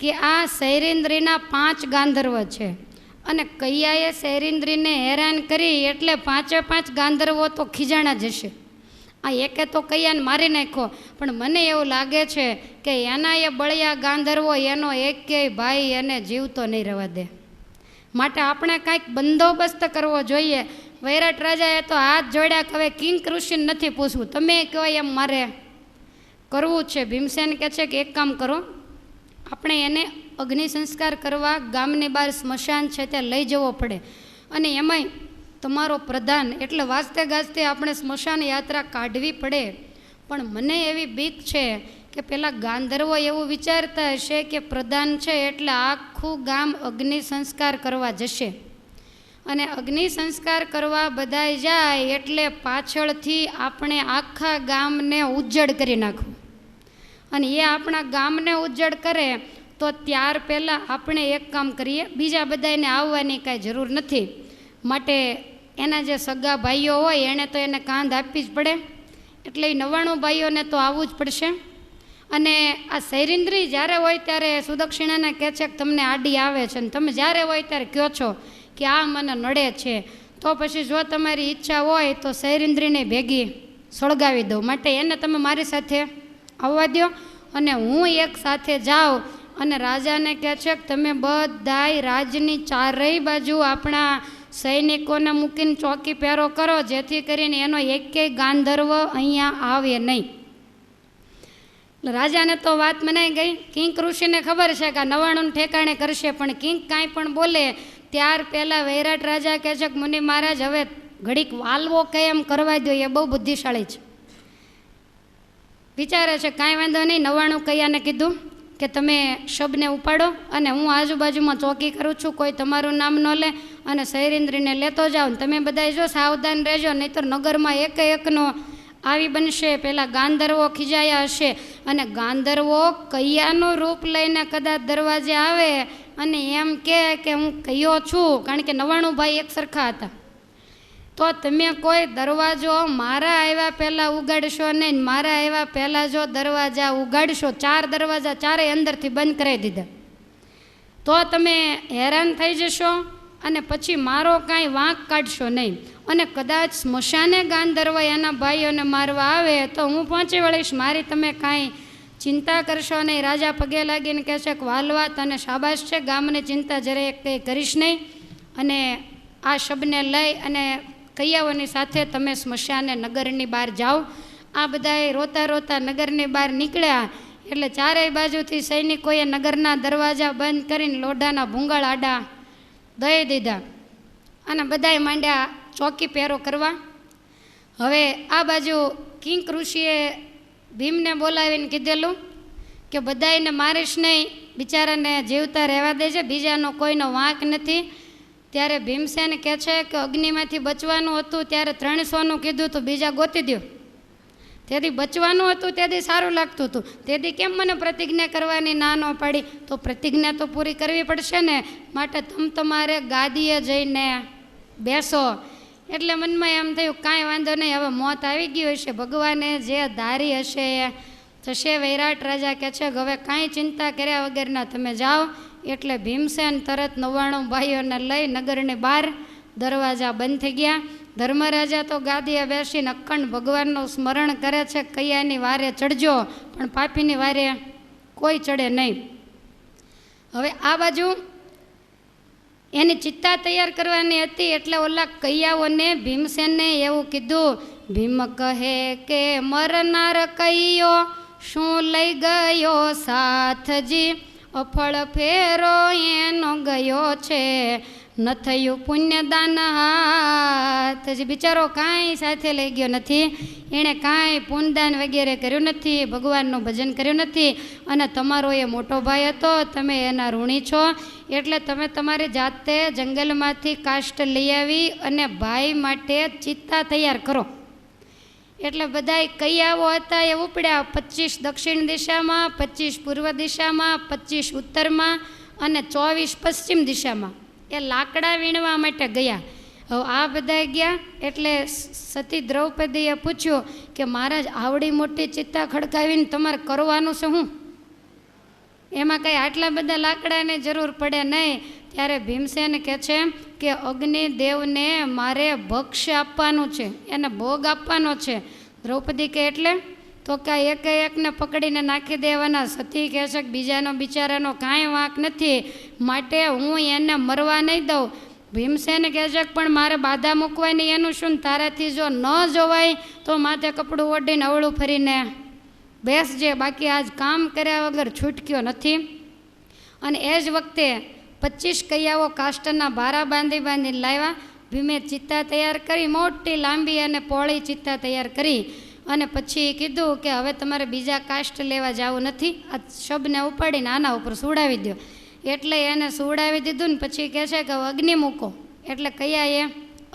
કે આ સૈરિન્દ્રીના 5 ગાંધર્વ છે અને કૈયાએ સૈરિન્દ્રીને હેરાન કરી એટલે 5 ગાંધર્વો તો ખીજાણા જશે. આ એકે તો કૈયાને મારી નાખ્યો, પણ મને એવું લાગે છે કે એના એ બળિયા ગાંધર્વો એનો એકેય ભાઈ એને જીવતો નહીં રહેવા દે. માટે આપણે કાંઈક બંદોબસ્ત કરવો જોઈએ. વૈરાટ રાજાએ તો હાથ જોડ્યા કે હવે કિંક ઋષિને નથી પૂછવું, તમે કહો એમ મારે કરવું છે. ભીમસેન કહે છે કે એક કામ કરો, આપણે એને અગ્નિ સંસ્કાર કરવા ગામની બહાર સ્મશાન છે ત્યાં લઈ જવો પડે. અને એમાંય તમારો પ્રધાન એટલે વાજતે ગાજતે આપણે સ્મશાન યાત્રા કાઢવી પડે. પણ મને એવી બીક છે કે પેલા ગાંધર્વો એવું વિચારતા હશે કે પ્રધાન છે એટલે આખું ગામ અગ્નિ સંસ્કાર કરવા જશે, અને અગ્નિ સંસ્કાર કરવા બધાય જાય એટલે પાછળથી આપણે આખા ગામને ઉજ્જડ કરી નાખવું. અને એ આપણા ગામને ઉજ્જડ કરે તો ત્યાર પહેલાં આપણે એક કામ કરીએ, બીજા બધાને આવવાની કાંઈ જરૂર નથી. માટે એના જે સગા ભાઈઓ હોય એણે તો એને કાંધ આપવી જ પડે, એટલે એ 99 ભાઈઓને તો આવવું જ પડશે. અને આ સૈરિન્દ્રી જ્યારે હોય ત્યારે સુદક્ષિણાને કહે છે કે તમને આડી આવે છે, અને તમે જ્યારે હોય ત્યારે કહો છો કે આ મને નડે છે, તો પછી જો તમારી ઈચ્છા હોય તો સૈરિન્દ્રીને ભેગી સળગાવી દો. માટે એને તમે મારી સાથે આવવા દો અને હું એક સાથે જાઉં. અને રાજાને કહે છે કે તમે બધાય રાજની ચારેય બાજુ આપણા સૈનિકોને મૂકીને ચોકી પહેરો કરો, જેથી કરીને એનો એકેય ગાંધર્વ અહીંયા આવે નહીં. રાજાને તો વાત મનાઈ ગઈ. કિંક ઋષિને ખબર છે કે આ 99 ઠેકાણે કરશે, પણ કિંક કાંઈ પણ બોલે ત્યાર પહેલાં વૈરાટ રાજા કહે છે કે મુનિ મહારાજ હવે ઘડીક વાલવો કહે એમ કરવા દો, એ બહુ બુદ્ધિશાળી છે. વિચારે છે કાંઈ વાંધો નહીં, 99 કૈયાને કીધું કે તમે શબને ઉપાડો અને હું આજુબાજુમાં ચોકી કરું છું, કોઈ તમારું નામ ન લે, અને સૈરિન્દ્રીને લેતો જાઓ. તમે બધા જો સાવધાન રહેજો, નહીંતર નગરમાં એક એકનો આવી બનશે. પહેલાં ગાંધર્વો ખીજાયા હશે, અને ગાંધર્વો કૈયાનું રૂપ લઈને કદાચ દરવાજે આવે અને એમ કે હું કૈયો છું, કારણ કે 99 ભાઈ એક સરખા હતા, તો તમે કોઈ દરવાજો મારા આવ્યા પહેલાં ઉગાડશો નહીં. મારા આવ્યા પહેલાં જો દરવાજા ઉગાડશો, 4 દરવાજા ચારેય અંદરથી બંધ કરાવી દીધા, તો તમે હેરાન થઈ જશો અને પછી મારો કાંઈ વાંક કાઢશો નહીં. અને કદાચ સ્મશાને ગાંધર્વ એના ભાઈઓને મારવા આવે તો હું પહોંચી વળીશ, મારી તમે કાંઈ ચિંતા કરશો નહીં. રાજા પગે લાગીને કહે છે કે વાલવા તને શાબાશ છે, ગામની ચિંતા જરાય કંઈ કરીશ નહીં. અને આ શબને લઈ અને કૈયાઓની સાથે તમે સ્મશાને નગરની બહાર જાઓ. આ બધાએ રોતા રોતા નગરની બહાર નીકળ્યા એટલે ચારેય બાજુથી સૈનિકોએ નગરના દરવાજા બંધ કરીને લોઢાના ભૂંગળ આડા દઈ દીધા અને બધાએ માંડ્યા ચોકી પહેરો કરવા. હવે આ બાજુ કિંક ઋષિએ ભીમને બોલાવીને કીધેલું કે બધાને મારીશ નહીં, બિચારાને જીવતા રહેવા દેજે, બીજાનો કોઈનો વાંક નથી. ત્યારે ભીમસેન કહે છે કે અગ્નિમાંથી બચવાનું હતું ત્યારે 300નું કીધું તો બીજા ગોતી દો. તેથી બચવાનું હતું તેથી સારું લાગતું હતું, તેથી કેમ મને પ્રતિજ્ઞા કરવાની ના ન પાડી? તો પ્રતિજ્ઞા તો પૂરી કરવી પડશે ને, માટે તમારે ગાદીએ જઈને બેસો. એટલે મનમાં એમ થયું કાંઈ વાંધો નહીં, હવે મોત આવી ગયું હશે, ભગવાને જે ધારી હશે એ થશે. વૈરાટ રાજા કહે છે કે હવે કાંઈ ચિંતા કર્યા વગરના તમે જાઓ. એટલે ભીમસેન તરત 99 ભાઈઓને લઈ નગરની બહાર, દરવાજા બંધ થઈ ગયા. ધર્મરાજા તો ગાદીએ બેસીને અખંડ ભગવાનનું સ્મરણ કરે છે, કૈયાની વારે ચડજો પણ પાપીની વારે કોઈ ચડે નહીં. હવે આ બાજુ એની ચિત્તા તૈયાર કરવાની હતી, એટલે ઓલા કૈયાઓને ભીમસેને એવું કીધું. ભીમ કહે કે મરનાર કૈયો શું લઈ ગયો સાથજી, અફળ ફેરો એનો ગયો છે, ન થયું પુણ્યદાન હાથજી. બિચારો કાંઈ સાથે લઈ ગયો નથી, એણે કાંઈ પુણ્યદાન વગેરે કર્યું નથી, ભગવાનનું ભજન કર્યું નથી. અને તમારો એ મોટો ભાઈ હતો, તમે એના ઋણી છો, એટલે તમે તમારી જાતે જંગલમાંથી કાષ્ઠ લઈ આવી અને ભાઈ માટે ચિત્તા તૈયાર કરો. એટલે બધાય કૈયાઓ હતા એ ઉપડ્યા, 25 દક્ષિણ દિશામાં, 25 પૂર્વ દિશામાં, 25 ઉત્તરમાં અને 24 પશ્ચિમ દિશામાં એ લાકડા વીણવા માટે ગયા. હવે આ બધા ગયા એટલે સતી દ્રૌપદીએ પૂછ્યું કે મહારાજ આવડી મોટી ચિત્તા ખડકાવીને તમારે કરવાનું છે શું? એમાં કંઈ આટલા બધા લાકડાની જરૂર પડે નહીં. ત્યારે ભીમસેન કહે છે કે અગ્નિદેવને મારે ભક્ષ્ય આપવાનું છે, એને ભોગ આપવાનો છે. દ્રૌપદી કહે એટલે? તો કે એક એકને પકડીને નાખી દેવાના. સતી કહે છે કે બીજાનો બિચારાનો કાંઈ વાંક નથી, માટે હું એને મરવા નહીં દઉં. ભીમસેન કહે છે કે પણ મારે બાધા મૂકવાની એનું શું? તારાથી જો ન જોવાય તો માથે કપડું ઓઢીને અવળું ફરીને બેસજે, બાકી આજ કામ કર્યા વગર છૂટક્યો નથી. અને એ જ વખતે 25 કૈયાઓ કાષ્ટના ભારા બાંધીને લાવ્યા. ભીમે ચિત્તા તૈયાર કરી, મોટી લાંબી અને પહોળી ચિત્તા તૈયાર કરી અને પછી કીધું કે હવે તમારે બીજા કાષ્ટ લેવા જવું નથી, આ શબને ઉપાડીને આના ઉપર સુડાવી દો. એટલે એને સુડાવી દીધું ને પછી કહે છે કે અગ્નિ મૂકો. એટલે કૈયાએ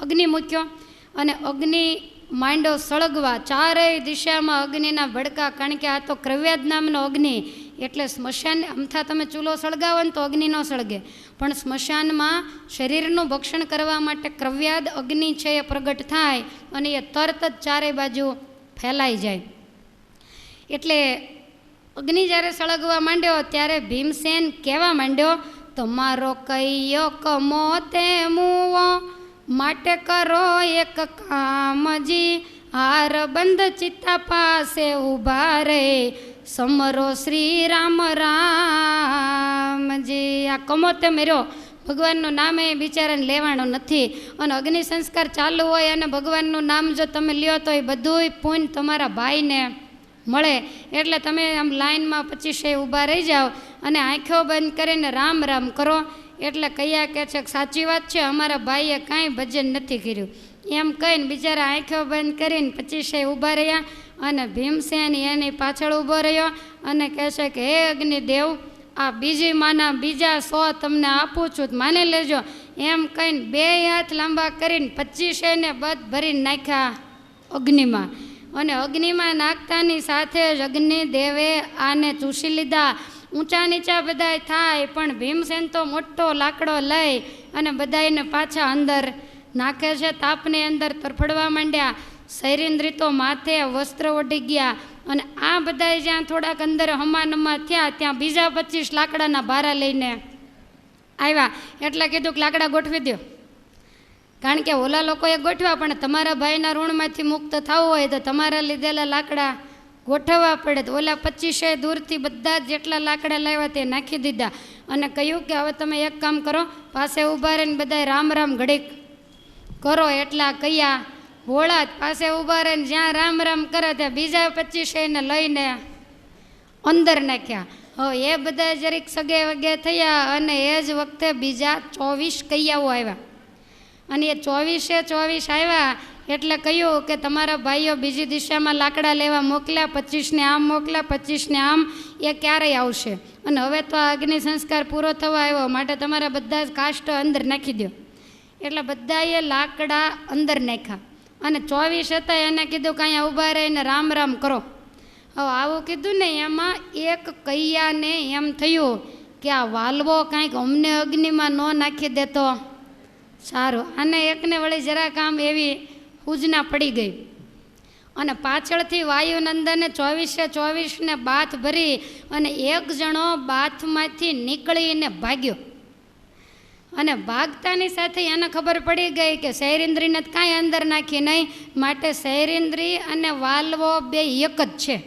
અગ્નિ મૂક્યો અને અગ્નિ માંડો સળગવા. ચારેય દિશામાં અગ્નિના ભડકા, કારણ કે આ તો ક્રવ્યાદ નામનો અગ્નિ. એટલે સ્મશાન અમથા તમે ચૂલો સળગાવો ને તો અગ્નિ ન સળગે, પણ સ્મશાનમાં શરીરનું ભક્ષણ કરવા માટે ક્રવ્યાદ અગ્નિ છે એ પ્રગટ થાય અને એ તરત જ ચારે બાજુ ફેલાઈ જાય. એટલે અગ્નિ જ્યારે સળગવા માંડ્યો ત્યારે ભીમસેન કહેવા માંડ્યો, તમારો કૈયો કમો તે મુવો, માટે કરો એક કામજી, હાર બંધ ચિત્તા પાસે ઊભા રે, સમરો શ્રી રામ રામજી. આ કમો તે મેર્યો, ભગવાનનું નામ એ બિચારાને લેવાનું નથી. અને અગ્નિ સંસ્કાર ચાલુ હોય અને ભગવાનનું નામ જો તમે લ્યો તો એ બધુંય પુણ્ય તમારા ભાઈને મળે. એટલે તમે આમ લાઈનમાં 25 ઊભા રહી જાઓ અને આંખો બંધ કરીને રામ રામ કરો. એટલે કૈયા કહે છે કે સાચી વાત છે, અમારા ભાઈએ કાંઈ ભજન નથી કર્યું. એમ કહીને બિચારા આંખો બંધ કરીને 25 ઊભા રહ્યા અને ભીમસેન એની પાછળ ઊભો રહ્યો અને કહે છે કે હે અગ્નિદેવ, આ બીજી માના બીજા 100 તમને આપું છું, માની લેજો. એમ કહીને 2 હાથ લાંબા કરીને 25 ને બધ ભરીને નાખ્યા અગ્નિમાં. અને અગ્નિમાં નાખતાની સાથે જ અગ્નિદેવે આને ચૂસી લીધા. ઊંચા નીચા બધાય થાય, પણ ભીમસેન તો મોટો લાકડો લઈ અને બધાને પાછા અંદર નાખે છે. તાપની અંદર તરફડવા માંડ્યા. સૈરેન્દ્રી તો માથે વસ્ત્ર ઓઢી ગયા અને આ બધાય જ્યાં થોડાક અંદર હમાનમા થયા ત્યાં બીજા 25 લાકડાના ભારા લઈને આવ્યા. એટલે કીધું કે લાકડા ગોઠવી દો, કારણ કે ઓલા લોકોએ ગોઠવા, પણ તમારા ભાઈના ઋણમાંથી મુક્ત થવું હોય તો તમારા લીધેલા લાકડા ગોઠવવા પડે. તો ઓલા 25 દૂરથી બધા જેટલા લાકડા લાવ્યા તે નાખી દીધા અને કહ્યું કે હવે તમે એક કામ કરો, પાસે ઊભા રહીને બધા રામ રામ ઘડીક કરો. એટલા કૈયા ભોળા પાસે ઊભા રહીને જ્યાં રામ રામ કરે ત્યાં બીજા 25 ને લઈને અંદર નાખ્યા. હવે એ બધા જરીક સગે વગે થયા અને એ જ વખતે બીજા 24 કૈયાઓ આવ્યા. અને એ 24 આવ્યા એટલે કહ્યું કે તમારા ભાઈઓ બીજી દિશામાં લાકડા લેવા મોકલ્યા, 25 ને આમ મોકલ્યા, 25 ને આમ, એ ક્યારેય આવશે. અને હવે તો આ અગ્નિ સંસ્કાર પૂરો થવા આવ્યો, માટે તમારા બધા જ કાષ્ટ અંદર નાખી દો. એટલે બધાએ લાકડા અંદર નાખ્યા અને 24 હતા એને કીધું કે અહીંયા ઊભા રહીને રામ રામ કરો. હવે આવું કીધું ને એમાં એક કૈયાને એમ થયું કે આ વાલવો કાંઈક અમને અગ્નિમાં ન નાખી દેતો સારું. અને એકને વળી જરાક આમ એવી સૂચના પડી ગઈ અને પાછળથી વાયુનંદને 24 ને બાથ ભરી અને એક જણો બાથમાંથી નીકળીને ભાગ્યો. અને ભાગતાની સાથે એને ખબર પડી ગઈ કે સૈરેન્દ્રીને કાંઈ અંદર નાખી નહીં, માટે સૈરેન્દ્રી અને વાલ્વો બે એક જ છે.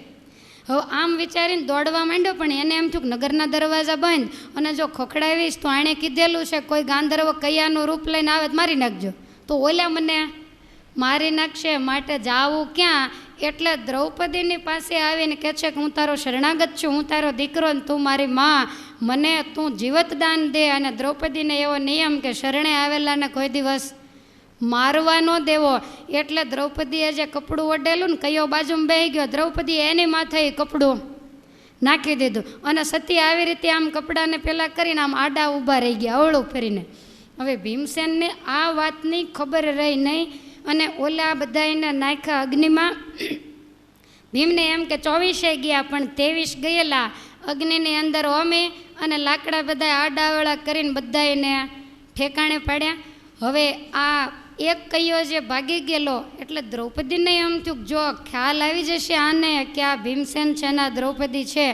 હવે આમ વિચારીને દોડવા માંડ્યો, પણ એને એમ થયું કે નગરના દરવાજા બંધ અને જો ખખડાવીશ તો આણે કીધેલું છે કોઈ ગાંધર્વ કૈયાનું રૂપ લઈને આવે તો મારી નાખજો, તો ઓલા મને મારી નાખશે, માટે જાવું ક્યાં. એટલે દ્રૌપદીની પાસે આવીને કહે છે કે હું તારો શરણાગત છું, હું તારો દીકરો ને તું મારી માં, મને તું જીવતદાન દે. અને દ્રૌપદીને એવો નિયમ કે શરણે આવેલાને કોઈ દિવસ મારવા ન દેવો. એટલે દ્રૌપદીએ જે કપડું ઓઢેલું ને કયો બાજુમાં બેહી ગયો, દ્રૌપદીએ એની માથે કપડું નાખી દીધું અને સતી આવી રીતે આમ કપડાને પેલા કરીને આમ આડા ઊભા રહી ગયા અવળું ફરીને. હવે ભીમસેનને આ વાતની ખબર રહી નહીં અને ઓલા બધાને નાખ્યા અગ્નિમાં. ભીમને એમ કે 24 ગયા પણ 23 ગયેલા અગ્નિની અંદર હોમી અને લાકડા બધા આડાવડા કરીને બધાને ઠેકાણે પાડ્યા. હવે આ એક કૈયો જે ભાગી ગયેલો એટલે દ્રૌપદીને એમ થયું જો ખ્યાલ આવી જશે આને કે આ ભીમસેન છે ને દ્રૌપદી છે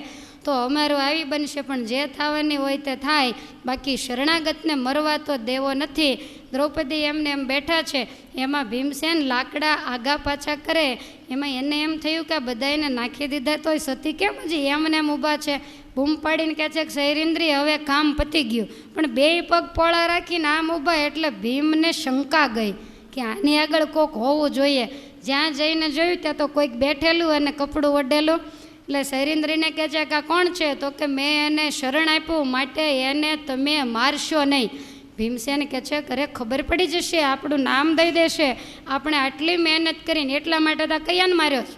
તો અમારું આવી બનશે, પણ જે થવાની હોય તે થાય, બાકી શરણાગતને મરવા તો દેવો નથી. દ્રૌપદી એમને એમ બેઠા છે, એમાં ભીમસેન લાકડા આગા પાછા કરે. એમાં એને એમ થયું કે આ બધાને નાખી દીધા તોય સતી કેમ હજી એમને એમ ઊભા છે. બૂમ પાડીને કહે છે કે સૈરેન્દ્રી હવે કામ પતી ગયું, પણ 2 પગ પોળા રાખીને આમ ઊભા. એટલે ભીમને શંકા ગઈ કે આની આગળ કોક હોવું જોઈએ. જ્યાં જઈને જોયું ત્યાં તો કોઈક બેઠેલું અને કપડું ઓઢેલું. એટલે સૈરિન્દ્રીને કહે છે કે આ કોણ છે? તો કે મેં એને શરણ આપ્યું માટે એને તમે મારશો નહીં. ભીમસેન કહે છે અરે ખબર પડી જશે, આપણું નામ દઈ દેશે, આપણે આટલી મહેનત કરીને એટલા માટે તો કયાને માર્યો છે,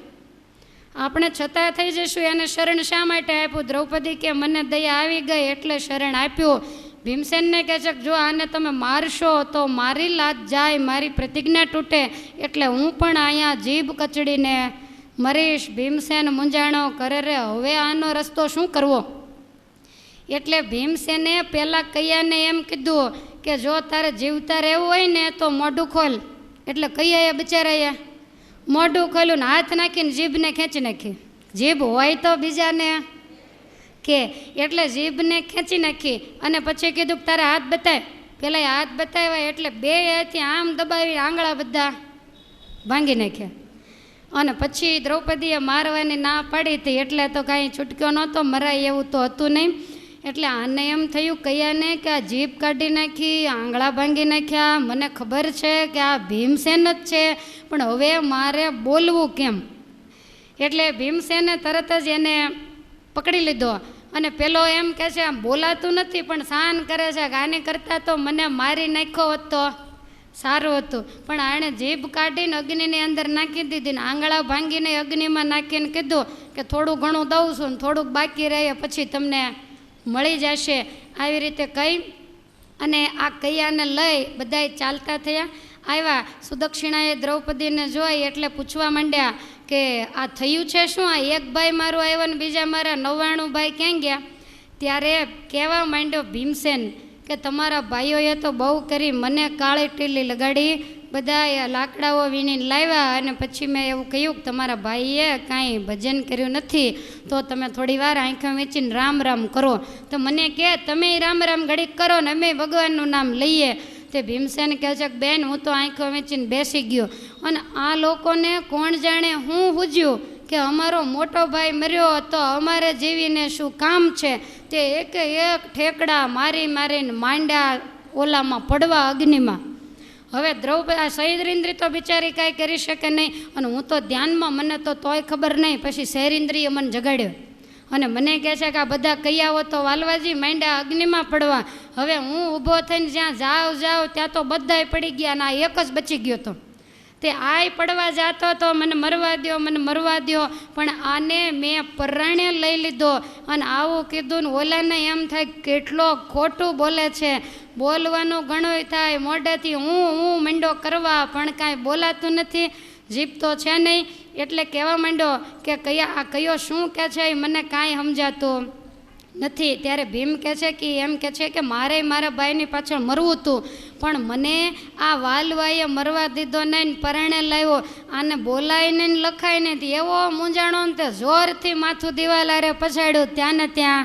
આપણે છતાં થઈ જશું, એને શરણ શા માટે આપ્યું? દ્રૌપદી કે મને દયા આવી ગઈ એટલે શરણ આપ્યું. ભીમસેનને કહે છે જો આને તમે મારશો તો મારી લાત જાય, મારી પ્રતિજ્ઞા તૂટે, એટલે હું પણ અહીંયા જીભ કચડીને મરીશ. ભીમસેન મૂંઝાણો કરે રે હવે આનો રસ્તો શું કરવો? એટલે ભીમસેને પહેલાં કૈયાને એમ કીધું કે જો તારે જીવતા રહેવું હોય ને તો મોઢું ખોલ. એટલે કૈયાએ બિચારાએ મોઢું ખોલ્યું ને હાથ નાખીને જીભને ખેંચી નાખી. જીભ હોય તો બીજાને કે એટલે જીભને ખેંચી નાખી અને પછી કીધું કે તારા હાથ બતાય. પેલા હાથ બતાવ્યા એટલે બે હાથથી આમ દબાવી આંગળા બધા ભાંગી નાખ્યા. અને પછી દ્રૌપદીએ મારવાની ના પાડી હતી એટલે તો કાંઈ છૂટક્યો નહોતો, મરાય એવું તો હતું નહીં. એટલે આને એમ થયું કૈયાને કે આ જીભ કાઢી નાખી, આંગળા ભાંગી નાખ્યા, મને ખબર છે કે આ ભીમસેન જ છે, પણ હવે મારે બોલવું કેમ? એટલે ભીમસેને તરત જ એને પકડી લીધો અને પેલો એમ કહે છે આમ બોલાતું નથી પણ સાન કરે છે કે આને કરતાં તો મને મારી નાખ્યો હોત તો સારું હતું. પણ આણે જીભ કાઢીને અગ્નિની અંદર નાખી દીધી ને આંગળા ભાંગીને અગ્નિમાં નાખીને કીધું કે થોડું ઘણું દઉં છું ને થોડુંક બાકી રહે પછી તમને મળી જશે. આવી રીતે કહી અને આ કૈયાને લઈ બધાય ચાલતા થયા આવ્યા. સુદક્ષિણાએ દ્રૌપદીને જોઈ એટલે પૂછવા માંડ્યા કે આ થયું છે શું? આ એક ભાઈ મારું આવ્યો ને બીજા મારા 99 ભાઈ ક્યાં ગયા? ત્યારે કહેવા માંડ્યો ભીમસેન કે તમારા ભાઈઓએ તો બહુ કરી, મને કાળી ટીલી લગાડી, બધા લાકડાઓ વીણીને લાવ્યા અને પછી મેં એવું કહ્યું કે તમારા ભાઈએ કાંઈ ભજન કર્યું નથી તો તમે થોડી વાર આંખો વીંચીને રામ રામ કરો. તો મને કહે તમે રામ રામ ઘડીક કરો ને અમે ભગવાનનું નામ લઈએ. તે ભીમસેન કહે છે કે બેન હું તો આંખો વીંચીને બેસી ગયો અને આ લોકોને કોણ જાણે હું હુજ્યું કે અમારો મોટો ભાઈ મર્યો તો અમારે જીવીને શું કામ છે? તે એક એક ઠેકડા મારી મારીને માંડ્યા ઓલામાં પડવા અગ્નિમાં. હવે દ્રૌપદી સૈરિન્દ્રી તો બિચારી કાંઈ કરી શકે નહીં અને હું તો ધ્યાનમાં, મને તો તોય ખબર નહીં. પછી સૈરિન્દ્રીએ મને જગાડ્યો અને મને કહે છે કે આ બધા કૈયાઓ તો વાલવાજી માંડ્યા અગ્નિમાં પડવા. હવે હું ઊભો થઈને જ્યાં જાઉં ત્યાં તો બધાય પડી ગયા અને આ એક જ બચી ગયો હતો. તે આય પડવા જતો તો મને મરવા દો પણ આને મેં પરાણે લઈ લીધો અને આવું કીધું ને ઓલાને એમ થાય કેટલો ખોટું બોલે છે, બોલવાનું ઘણું થાય, મોઢેથી હું મંડો કરવા પણ કાંઈ બોલાતું નથી, જીભ તો છે નહીં. એટલે કહેવા માંડ્યો કે કયો શું કહે છે એ મને કાંઈ સમજાતું નથી. ત્યારે ભીમ કહે છે કે એમ કહે છે કે મારે મારા ભાઈની પાછળ મરવું હતું પણ મને આ વાલવાઈએ મરવા દીધો નહીં, પરાણે લાવ્યો, આને બોલાય નહીં લખાય નહીં, એવો મૂંઝાણો ને તે જોરથી માથું દિવાલારે પછાડ્યું, ત્યાં ને ત્યાં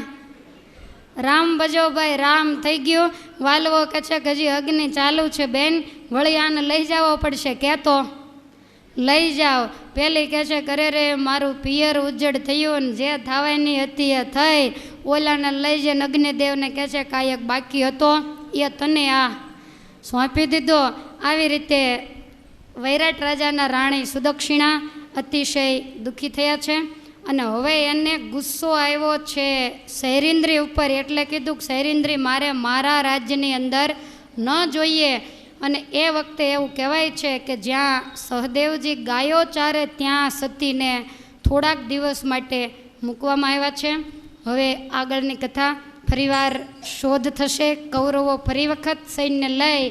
રામ બજો ભાઈ રામ થઈ ગયું. વાલવો કહે છે કે હજી અગ્નિ ચાલુ છે બેન, વળી આને લઈ જવો પડશે, કહેતો લઈ જાઓ. પેલી કહે છે કરે રે મારું પિયર ઉજ્જડ થયું ને જે થવાની હતી એ થઈ. ઓલાને લઈ જઈને અગ્નિદેવને કહે છે કે આ એક બાકી હતો એ તને આ સોંપી દીધો. આવી રીતે વૈરાટ રાજાના રાણી સુદક્ષિણા અતિશય દુઃખી થયા છે અને હવે એને ગુસ્સો આવ્યો છે સૈરિન્દ્રી ઉપર. એટલે કીધું કે સૈરિન્દ્રી મારે મારા રાજ્યની અંદર ન જોઈએ. અને એ વખતે એવું કહેવાય છે કે જ્યાં સહદેવજી ગાયો ચારે ત્યાં સતીને થોડાક દિવસ માટે મૂકવામાં આવ્યા છે. હવે આગળની કથા ફરીવાર શોધ થશે. કૌરવો ફરી વખત સૈન્ય લઈ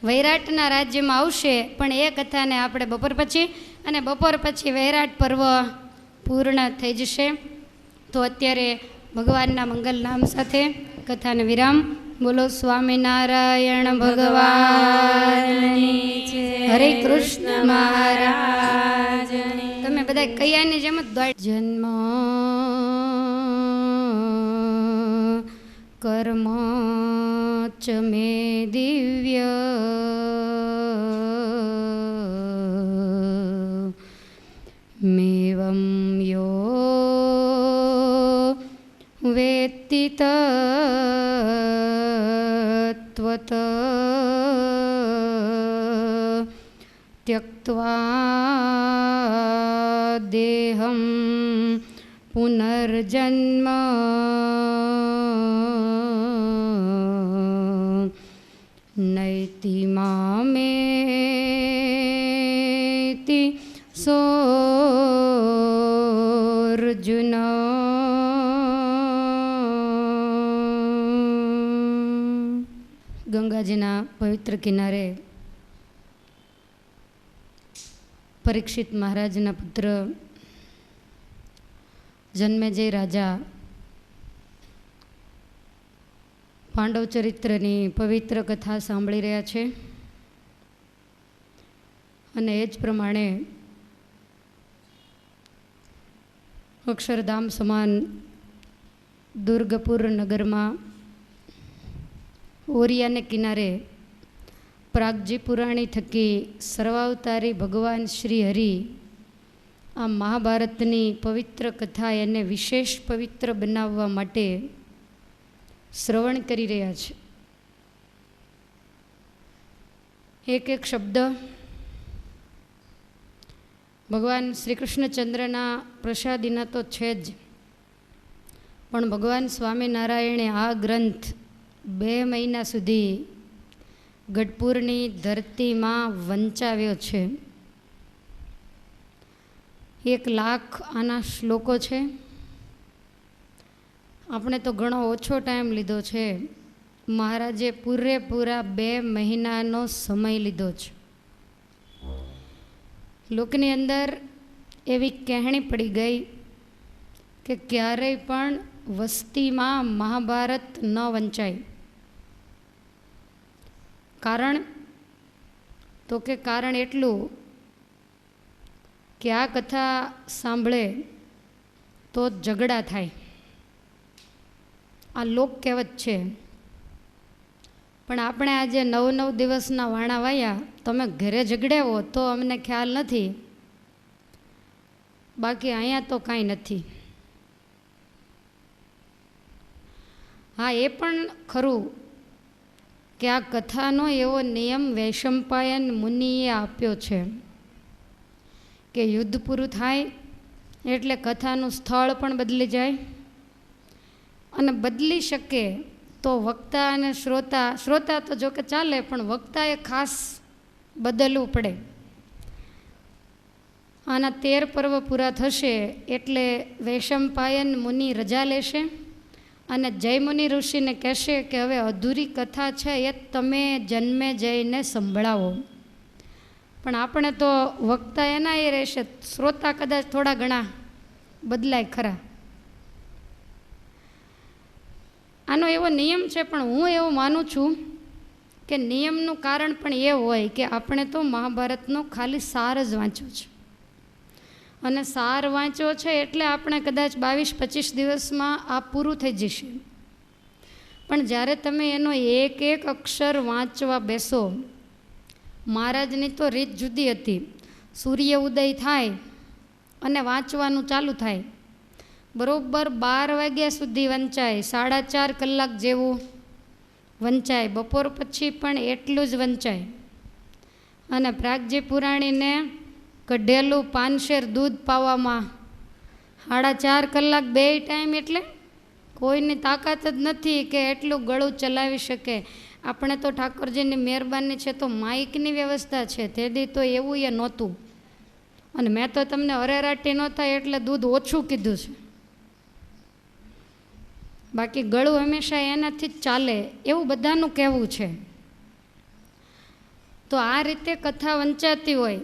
વૈરાટના રાજ્યમાં આવશે પણ એ કથાને આપણે બપોર પછી અને બપોર પછી વૈરાટ પર્વ પૂર્ણ થઈ જશે. તો અત્યારે ભગવાનના મંગલ નામ સાથે કથાને વિરામ. બોલો સ્વામિનારાયણ ભગવાનની જય. હરે કૃષ્ણ મહારાજ. તમે બધા કૈયાની જેમ જ દોડ. જન્મ કર્મ ચ મે દિવ્ય મેવં યો વેત્તિ તત્વત ત્યક્ત્વા દેહં પુનર્જન્મ નૈતિ મામેતિ સોર્જુન. ગંગાજીના પવિત્ર કિનારે પરીક્ષિત મહારાજના પુત્ર જન્મેજય રાજા પાંડવ ચરિત્રની પવિત્ર કથા સાંભળી રહ્યા છે અને એ જ પ્રમાણે અક્ષરધામ સમાન દુર્ગપુર નગરમાં ઓરિયાને કિનારે પ્રાગજી પુરાણી થકી સર્વાવતારી ભગવાન શ્રી હરિ આ મહાભારતની પવિત્ર કથા એને વિશેષ પવિત્ર બનાવવા માટે શ્રવણ કરી રહ્યા છે. એક એક શબ્દ ભગવાન શ્રી કૃષ્ણચંદ્રના પ્રસાદીના તો છે જ, પણ ભગવાન સ્વામિનારાયણે આ ગ્રંથ 2 મહિના સુધી ગઢપુરની ધરતીમાં વંચાવ્યો છે. 1 લાખ આના શ્લોકો છે. આપણે તો ઘણો ઓછો ટાઈમ લીધો છે. મહારાજે પૂરેપૂરા 2 મહિનાનો સમય લીધો છે. લોકની અંદર એવી કહેણી પડી ગઈ કે ક્યારેય પણ વસ્તીમાં મહાભારત ન વંચાય. કારણ તો કે કારણ એટલું કે આ કથા સાંભળે તો ઝઘડા થાય. આ લોક કહેવત છે. પણ આપણે આજે 9 દિવસના વાણા વાયા, તમે ઘરે ઝઘડ્યાવો તો અમને ખ્યાલ નથી, બાકી અહીંયા તો કાંઈ નથી. હા, એ પણ ખરું કે આ કથાનો એવો નિયમ વૈશંપાયન મુનિએ આપ્યો છે કે યુદ્ધ પૂરું થાય એટલે કથાનું સ્થળ પણ બદલી જાય અને બદલી શકે તો વક્તા અને શ્રોતા તો જો કે ચાલે, પણ વક્તાએ ખાસ બદલવું પડે. આના 13 પર્વ પૂરા થશે એટલે વૈશંપાયન મુનિ રજા લેશે અને જયમુનિ ઋષિને કહેશે કે હવે અધૂરી કથા છે એ તમે જન્મે જઈને સંભળાવો. પણ આપણે તો વક્તા એના એ રહેશે, શ્રોતા કદાચ થોડા ઘણા બદલાય ખરા. આનો એવો નિયમ છે, પણ હું એવું માનું છું કે નિયમનું કારણ પણ એ હોય કે આપણે તો મહાભારતનો ખાલી સાર જ વાંચ્યો છે અને સાર વાંચ્યો છે એટલે આપણે કદાચ 22-25 દિવસમાં આ પૂરું થઈ જશે. પણ જ્યારે તમે એનો એક એક અક્ષર વાંચવા બેસો, મહારાજની તો રીત જુદી હતી. સૂર્ય ઉદય થાય અને વાંચવાનું ચાલુ થાય, બરોબર 12 વાગ્યા સુધી વંચાય, 4.5 કલાક જેવું વંચાય, બપોર પછી પણ એટલું જ વંચાય. અને પ્રાગજી પુરાણીને કઢેલું 5 શેર દૂધ પાવામાં 4.5 કલાક 2 ટાઈમ, એટલે કોઈની તાકાત જ નથી કે એટલું ગળું ચલાવી શકે. આપણે તો ઠાકોરજીની મહેરબાની છે તો માઇકની વ્યવસ્થા છે, તેથી તો એવું એ નહોતું. અને મેં તો તમને અરેરાટી ન થાય એટલે દૂધ ઓછું કીધું છે, બાકી ગળું હંમેશા એનાથી જ ચાલે એવું બધાનું કહેવું છે. તો આ રીતે કથા વંચાતી હોય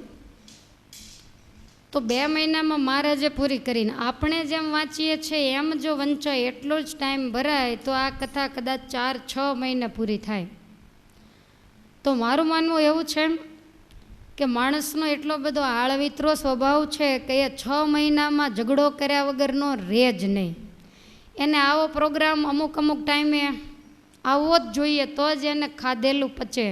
તો 2 મહિનામાં મહારાજે પૂરી કરીને, આપણે જેમ વાંચીએ છીએ એમ જો વંચાય એટલો જ ટાઈમ ભરાય તો આ કથા કદાચ 4-6 મહિને પૂરી થાય. તો મારું માનવું એવું છે કે માણસનો એટલો બધો આળવિત્રો સ્વભાવ છે કે એ 6 મહિનામાં ઝઘડો કર્યા વગરનો રહે જ નહીં. એને આવો પ્રોગ્રામ અમુક ટાઈમે આવવો જ જોઈએ, તો જ એને ખાધેલું પચે.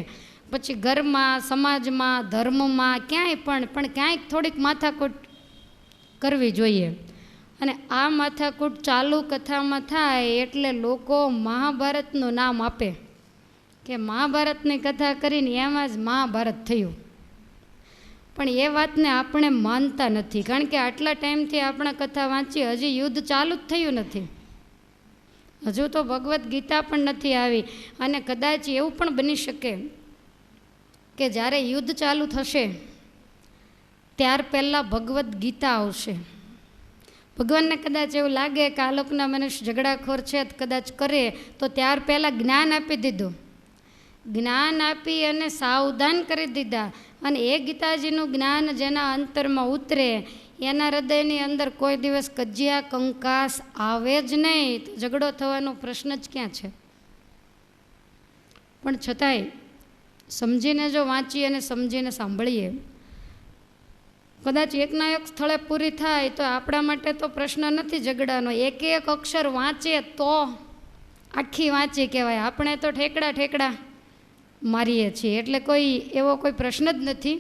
પછી ઘરમાં, સમાજમાં, ધર્મમાં ક્યાંય પણ ક્યાંક થોડીક માથાકૂટ કરવી જોઈએ. અને આ માથાકૂટ ચાલુ કથામાં થાય એટલે લોકો મહાભારતનું નામ આપે કે મહાભારતની કથા કરીને એમાં જ મહાભારત થયું. પણ એ વાતને આપણે માનતા નથી, કારણ કે આટલા ટાઈમથી આપણે કથા વાંચી, હજી યુદ્ધ ચાલુ જ થયું નથી, હજુ તો ભગવદ્ ગીતા પણ નથી આવી. અને કદાચ એવું પણ બની શકે કે જ્યારે યુદ્ધ ચાલુ થશે ત્યાર પહેલાં ભગવદ્ ગીતા આવશે. ભગવાનને કદાચ એવું લાગે કે આ લોકોના મનુષ્ય ઝઘડાખોર છે, કદાચ કરે તો ત્યાર પહેલાં જ્ઞાન આપી દીધું, જ્ઞાન આપી અને સાવધાન કરી દીધા. અને એ ગીતાજીનું જ્ઞાન જેના અંતરમાં ઉતરે એના હૃદયની અંદર કોઈ દિવસ કજિયા કંકાસ આવે જ નહીં, તો ઝઘડો થવાનો પ્રશ્ન જ ક્યાં છે. પણ છતાંય સમજીને જો વાંચીએ અને સમજીને સાંભળીએ, કદાચ એકના એક સ્થળે પૂરી થાય તો આપણા માટે તો પ્રશ્ન નથી ઝઘડાનો. એક એક અક્ષર વાંચીએ તો આખી વાંચી કહેવાય. આપણે તો ઠેકડા મારીએ છીએ, એટલે એવો કોઈ પ્રશ્ન જ નથી.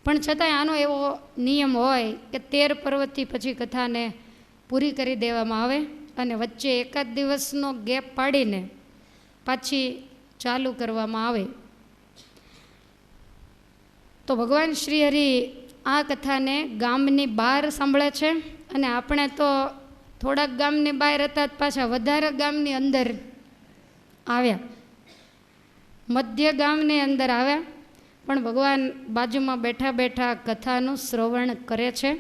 પણ છતાંય આનો એવો નિયમ હોય કે 13 પર્વથી પછી કથાને પૂરી કરી દેવામાં આવે અને વચ્ચે એકાદ દિવસનો ગેપ પાડીને પાછી ચાલુ કરવામાં આવે. તો ભગવાન શ્રી હરિ આ કથાને ગામની બહાર સાંભળે છે, અને આપણે તો થોડાક ગામની બહાર હતા પાછા વધારે ગામની અંદર આવ્યા, મધ્ય ગામની અંદર આવ્યા. પણ ભગવાન બાજુમાં બેઠા બેઠા કથાનું શ્રવણ કરે છે,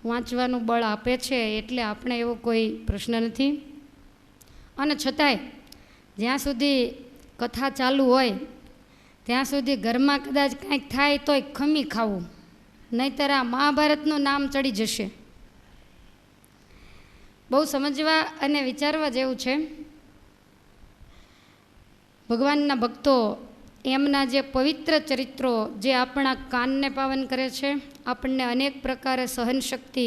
વાંચવાનું બળ આપે છે, એટલે આપણે એવો કોઈ પ્રશ્ન નથી. અને છતાંય જ્યાં સુધી કથા ચાલુ હોય ત્યાં સુધી ઘરમાં કદાચ કાંઈક થાય તોય ખમી ખાવું, નહીંતર આ મહાભારતનું નામ ચડી જશે. બહુ સમજવા અને વિચારવા જેવું છે. ભગવાનના ભક્તો એમના જે પવિત્ર ચરિત્રો જે આપણા કાનને પાવન કરે છે, આપણને અનેક પ્રકારે સહનશક્તિ,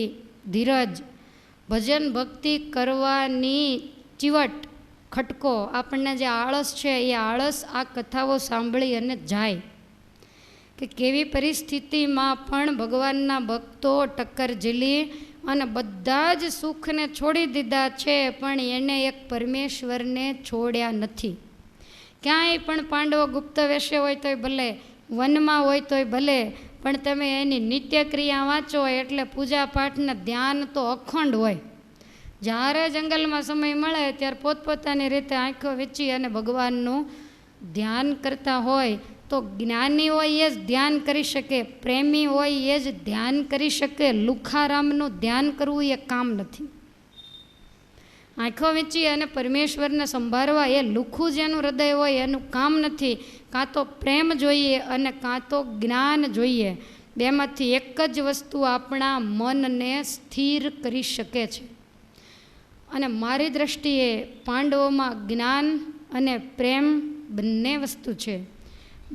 ધીરજ, ભજન ભક્તિ કરવાની ચીવટ, ખટકો, આપણને જે આળસ છે એ આળસ આ કથાઓ સાંભળી અને જાય કે કેવી પરિસ્થિતિમાં પણ ભગવાનના ભક્તો ટક્કર ઝીલી અને બધા જ સુખને છોડી દીધા છે, પણ એને એક પરમેશ્વરને છોડ્યા નથી. ક્યાંય પણ પાંડવો ગુપ્ત વેશે હોય તોય ભલે, વનમાં હોય તોય ભલે, પણ તમે એની નિત્યક્રિયા વાંચો એટલે પૂજા પાઠના ધ્યાન તો અખંડ હોય. જ્યારે જંગલમાં સમય મળે ત્યારે પોતપોતાની રીતે આંખો વીંચી અને ભગવાનનું ધ્યાન કરતા હોય. તો જ્ઞાની હોય એ જ ધ્યાન કરી શકે, પ્રેમી હોય એ જ ધ્યાન કરી શકે. લુખારામનું ધ્યાન કરવું એ કામ નથી. આંખો વીંચી અને પરમેશ્વરને સંભાળવા એ લુખું જેનું હૃદય હોય એનું કામ નથી. કાં તો પ્રેમ જોઈએ અને કાં તો જ્ઞાન જોઈએ. બેમાંથી એક જ વસ્તુ આપણા મનને સ્થિર કરી શકે છે. અને મારી દૃષ્ટિએ પાંડવોમાં જ્ઞાન અને પ્રેમ બંને વસ્તુ છે.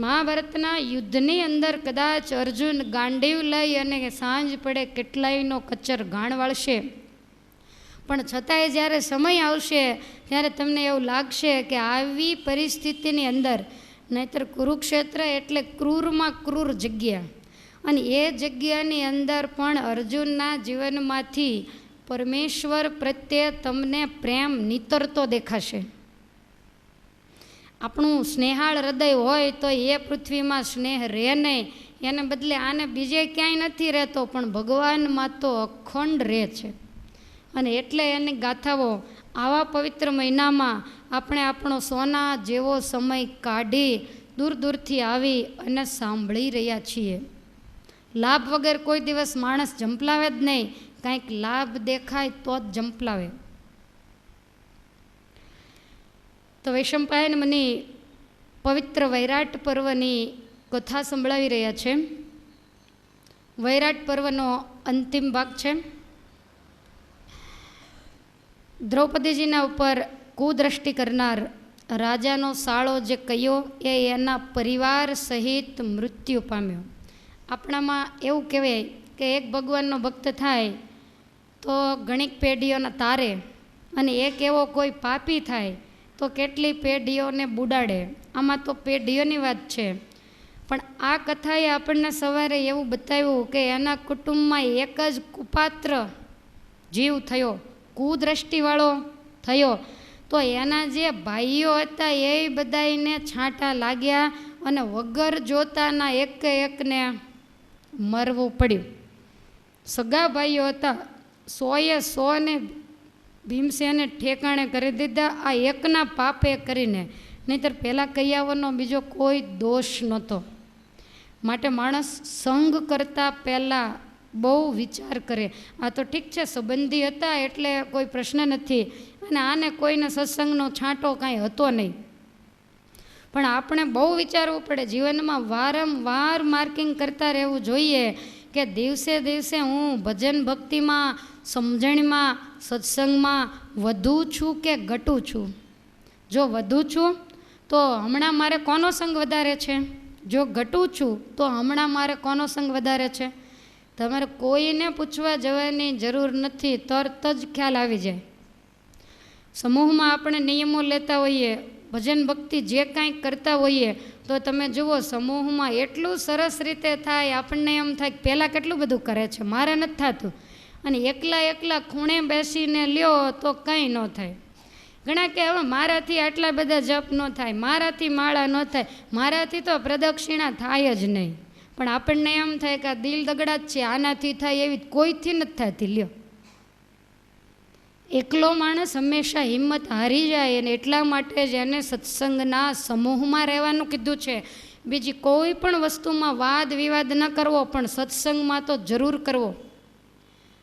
મહાભારતના યુદ્ધની અંદર કદાચ અર્જુન ગાંડીવ લઈ અને સાંજ પડે કેટલાયનો કચર ગાણ વાળશે, પણ છતાંય જ્યારે સમય આવશે ત્યારે તમને એવું લાગશે કે આવી પરિસ્થિતિની અંદર, નહીંતર કુરુક્ષેત્ર એટલે ક્રૂરમાં ક્રૂર જગ્યા, અને એ જગ્યાની અંદર પણ અર્જુનના જીવનમાંથી પરમેશ્વર પ્રત્યે તમને પ્રેમ નીતરતો દેખાશે. આપણું સ્નેહાળ હૃદય હોય તો એ પૃથ્વીમાં સ્નેહ રહે નહીં, એને બદલે આને બીજે ક્યાંય નથી રહેતો, પણ ભગવાનમાં તો અખંડ રહે છે. અને એટલે એની ગાથાઓ આવા પવિત્ર મહિનામાં આપણે આપણો સોના જેવો સમય કાઢી દૂર દૂરથી આવી અને સાંભળી રહ્યા છીએ. લાભ વગર કોઈ દિવસ માણસ જંપલાવે જ નહીં, કંઈક લાભ દેખાય તો જ જંપલાવે. તો વૈશંપાયન મુનિ પવિત્ર વૈરાટ પર્વની કથા સંભળાવી રહ્યા છે. વૈરાટ પર્વનો અંતિમ ભાગ છે. દ્રૌપદીજીના ઉપર કુદ્રષ્ટિ કરનાર રાજાનો સાળો જે કયો એ એના પરિવાર સહિત મૃત્યુ પામ્યો. આપણામાં એવું કહેવાય કે એક ભગવાનનો ભક્ત થાય તો ઘણીક પેઢીઓના તારે, અને એક એવો કોઈ પાપી થાય તો કેટલી પેઢીઓને બુડાડે. આમાં તો પેઢીઓની વાત છે. પણ આ કથાએ આપણને સવારે એવું બતાવ્યું કે એના કુટુંબમાં એક જ કુપાત્ર જીવ થયો, કુદ્રષ્ટિવાળો થયો, તો એના જે ભાઈઓ હતા એ બધાને છાંટા લાગ્યા અને વગર જોતાના એક એકને મરવું પડ્યું. સગા ભાઈઓ હતા, 100 ને ભીમસેને ઠેકાણે કરી દીધા આ એકના પાપે કરીને, નહીંતર પહેલાં કૈયાવરનો બીજો કોઈ દોષ નહોતો. માટે માણસ સંગ કરતાં પહેલાં બહુ વિચાર કરે. આ તો ઠીક છે, સંબંધી હતા એટલે કોઈ પ્રશ્ન નથી, અને આને કોઈને સત્સંગનો છાંટો કાંઈ હતો નહીં. પણ આપણે બહુ વિચારવું પડે, જીવનમાં વારંવાર માર્કિંગ કરતા રહેવું જોઈએ કે દિવસે દિવસે હું ભજન ભક્તિમાં, સમજણમાં, સત્સંગમાં વધુ છું કે ઘટું છું. જો વધુ છું તો હમણાં મારે કોનો સંગ વધારે છે, જો ઘટું છું તો હમણાં મારે કોનો સંગ વધારે છે. તમારે કોઈને પૂછવા જવાની જરૂર નથી, તરત જ ખ્યાલ આવી જાય. સમૂહમાં આપણે નિયમો લેતા હોઈએ, ભજન ભક્તિ જે કાંઈ કરતા હોઈએ, તો તમે જુઓ સમૂહમાં એટલું સરસ રીતે થાય, આપણને એમ થાય કે પહેલાં કેટલું બધું કરે છે, મારે નથી થતું. અને એકલા ખૂણે બેસીને લ્યો તો કંઈ ન થાય. ઘણા કે હવે મારાથી આટલા બધા જપ ન થાય, મારાથી માળા ન થાય, મારાથી તો પ્રદક્ષિણા થાય જ નહીં. પણ આપણને એમ થાય કે આ દિલ દગડા જ છે, આનાથી થાય એવી કોઈથી નથી થતી. લ્યો, એકલો માણસ હંમેશા હિંમત હારી જાય, અને એટલા માટે જ એને સત્સંગના સમૂહમાં રહેવાનું કીધું છે. બીજી કોઈ પણ વસ્તુમાં વાદ વિવાદ ન કરવો, પણ સત્સંગમાં તો જરૂર કરવો.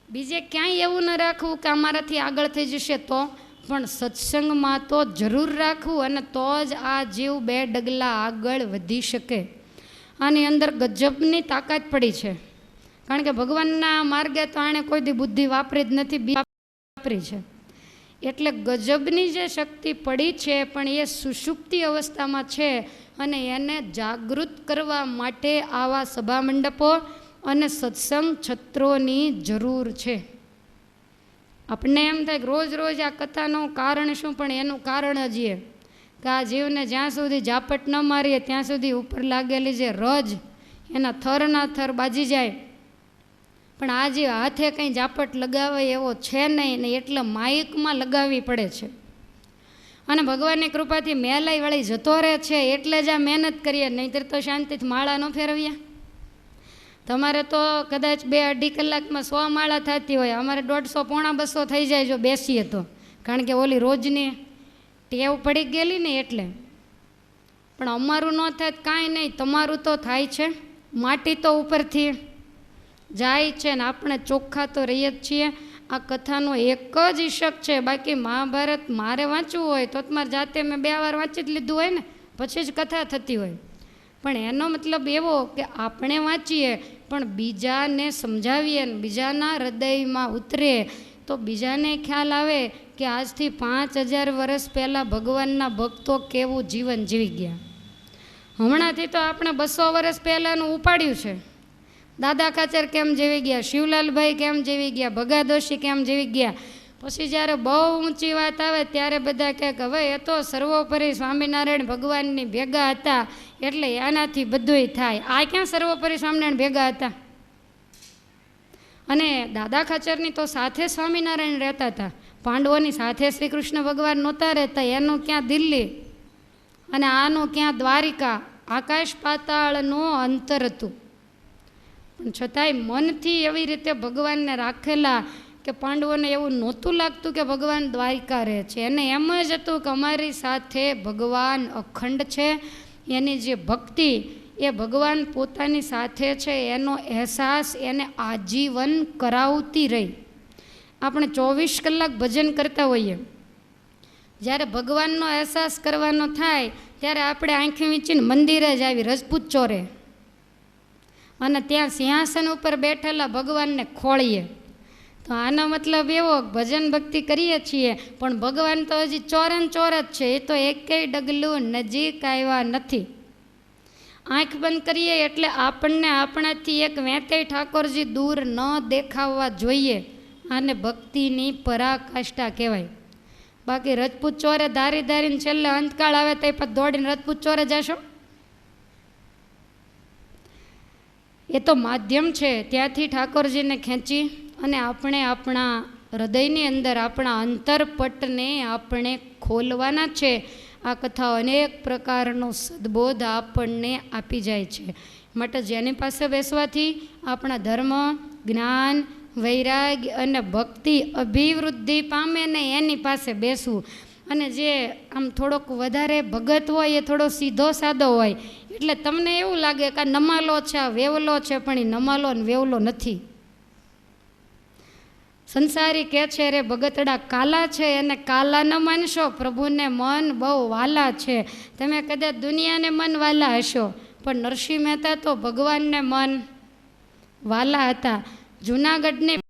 બીજે ક્યાંય એવું ન રાખવું કે અમારાથી આગળ થઈ જશે, તો પણ સત્સંગમાં તો જરૂર રાખવું, અને તો જ આ જીવ 2 ડગલા આગળ વધી શકે. આની અંદર ગજબની તાકાત પડી છે, કારણ કે ભગવાનના માર્ગે તો આણે કોઈ દી બુદ્ધિ વાપરી જ નથી, વાપરી છે. એટલે ગજબની જે શક્તિ પડી છે, પણ એ સુષુપ્તિ અવસ્થામાં છે, અને એને જાગૃત કરવા માટે આવા સભા મંડપો અને સત્સંગ છત્રોની જરૂર છે. આપણને એમ થાય કે રોજ રોજ આ કથાનું કારણ શું, પણ એનું કારણ જ એ કે આ જીવને જ્યાં સુધી ઝાપટ ન મારીએ ત્યાં સુધી ઉપર લાગેલી જે રજ એના થરના થર બાજી જાય. પણ આ જે હાથે કંઈ ઝાપટ લગાવે એવો છે નહીં, ને એટલે માઇકમાં લગાવવી પડે છે. અને ભગવાનની કૃપાથી મેલાઈ વળી જતો રહે છે, એટલે જ આ મહેનત કરીએ, નહીંતર તો શાંતિથી માળા ન ફેરવ્યા. તમારે તો કદાચ 2-2.5 કલાકમાં 100 માળા થતી હોય, અમારે 150 પોણા 200 થઈ જાય જો બેસીએ તો, કારણ કે ઓલી રોજની ટેવ પડી ગયેલી ને એટલે. પણ અમારું ન થાય કાંઈ નહીં, તમારું તો થાય છે. માટી તો ઉપરથી જાય છે ને આપણે ચોખ્ખા તો રહીએ જ છીએ. આ કથાનો એક જ ઈશક છે, બાકી મહાભારત મારે વાંચવું હોય તો તમારે જાતે મેં 2 વાર વાંચી જ લીધું હોય ને, પછી જ કથા થતી હોય. પણ એનો મતલબ એવો કે આપણે વાંચીએ પણ બીજાને સમજાવીએ, ને બીજાના હૃદયમાં ઉતરે, તો બીજાને ખ્યાલ આવે કે આજથી 5000 વર્ષ પહેલાં ભગવાનના ભક્તો કેવું જીવન જીવી ગયા. હમણાંથી તો આપણે 200 વર્ષ પહેલાંનું ઉપાડ્યું છે. દાદા ખાચર કેમ જીવી ગયા, શિવલાલભાઈ કેમ જીવી ગયા, ભગાદોશી કેમ જીવી ગયા. પછી જ્યારે બહુ ઊંચી વાત આવે ત્યારે બધા કહે કે હવે એ તો સર્વોપરી સ્વામિનારાયણ ભગવાનની ભેગા હતા, એટલે એનાથી બધુંય થાય. આ ક્યાં સર્વોપરી સ્વામિનારાયણ ભેગા હતા? અને દાદા ખાચરની તો સાથે સ્વામિનારાયણ રહેતા હતા, પાંડવોની સાથે શ્રી કૃષ્ણ ભગવાન નહોતા રહેતા. એનું ક્યાં દિલ્હી અને આનું ક્યાં દ્વારિકા, આકાશ પાતાળનું અંતર હતું. પણ છતાંય મનથી એવી રીતે ભગવાનને રાખેલા કે પાંડવોને એવું નહોતું લાગતું કે ભગવાન દ્વારિકા રહે છે. એને એમ જ હતું કે અમારી સાથે ભગવાન અખંડ છે. એની જે ભક્તિ એ ભગવાન પોતાની સાથે છે એનો અહેસાસ એને આજીવન કરાવતી રહી. આપણે 24 કલાક ભજન કરતા હોઈએ, જ્યારે ભગવાનનો અહેસાસ કરવાનો થાય ત્યારે આપણે આંખી વીંચીને મંદિરે જ આવી રજપૂત ચોરે, અને ત્યાં સિંહાસન ઉપર બેઠેલા ભગવાનને ખોળીએ. તો આનો મતલબ એવો ભજન ભક્તિ કરીએ છીએ, પણ ભગવાન તો હજી ચોરન ચોર જ છે, એ તો એકેય ડગલું નજીક આવ્યા નથી. આંખ બંધ કરીએ એટલે આપણને આપણાથી એક વેંતેય ઠાકોરજી દૂર ન દેખાવા જોઈએ. આને ભક્તિની પરાકાષ્ઠા કહેવાય. બાકી રજપૂત ચોરે ધારી ધારીને છેલ્લે અંતકાળ આવે તો પછી દોડીને રજપૂત ચોરે જશો. એ તો માધ્યમ છે, ત્યાંથી ઠાકોરજીને ખેંચી અને આપણે આપણા હૃદયની અંદર આપણા અંતરપટને આપણે ખોલવાના છે. આ કથાઓ અનેક પ્રકારનો સદબોધ આપણને આપી જાય છે. માટે જેની પાસે બેસવાથી આપણા ધર્મ, જ્ઞાન, વૈરાગ્ય અને ભક્તિ અભિવૃદ્ધિ પામે ને એની પાસે બેસવું. અને જે આમ થોડોક વધારે ભગત હોય એ થોડો સીધો સાદો હોય એટલે તમને એવું લાગે કે આ નમાલો છે, આ વેવલો છે, પણ એ નમાલો ને વેવલો નથી. સંસારી કહે છે રે ભગતડા કાલા છે, એને કાલા ન માનશો, પ્રભુને મન બહુ વાલા છે. તમે કદાચ દુનિયાને મન વાલા હશો, પણ નરસિંહ મહેતા તો ભગવાનને મન વાલા હતા. જૂનાગઢની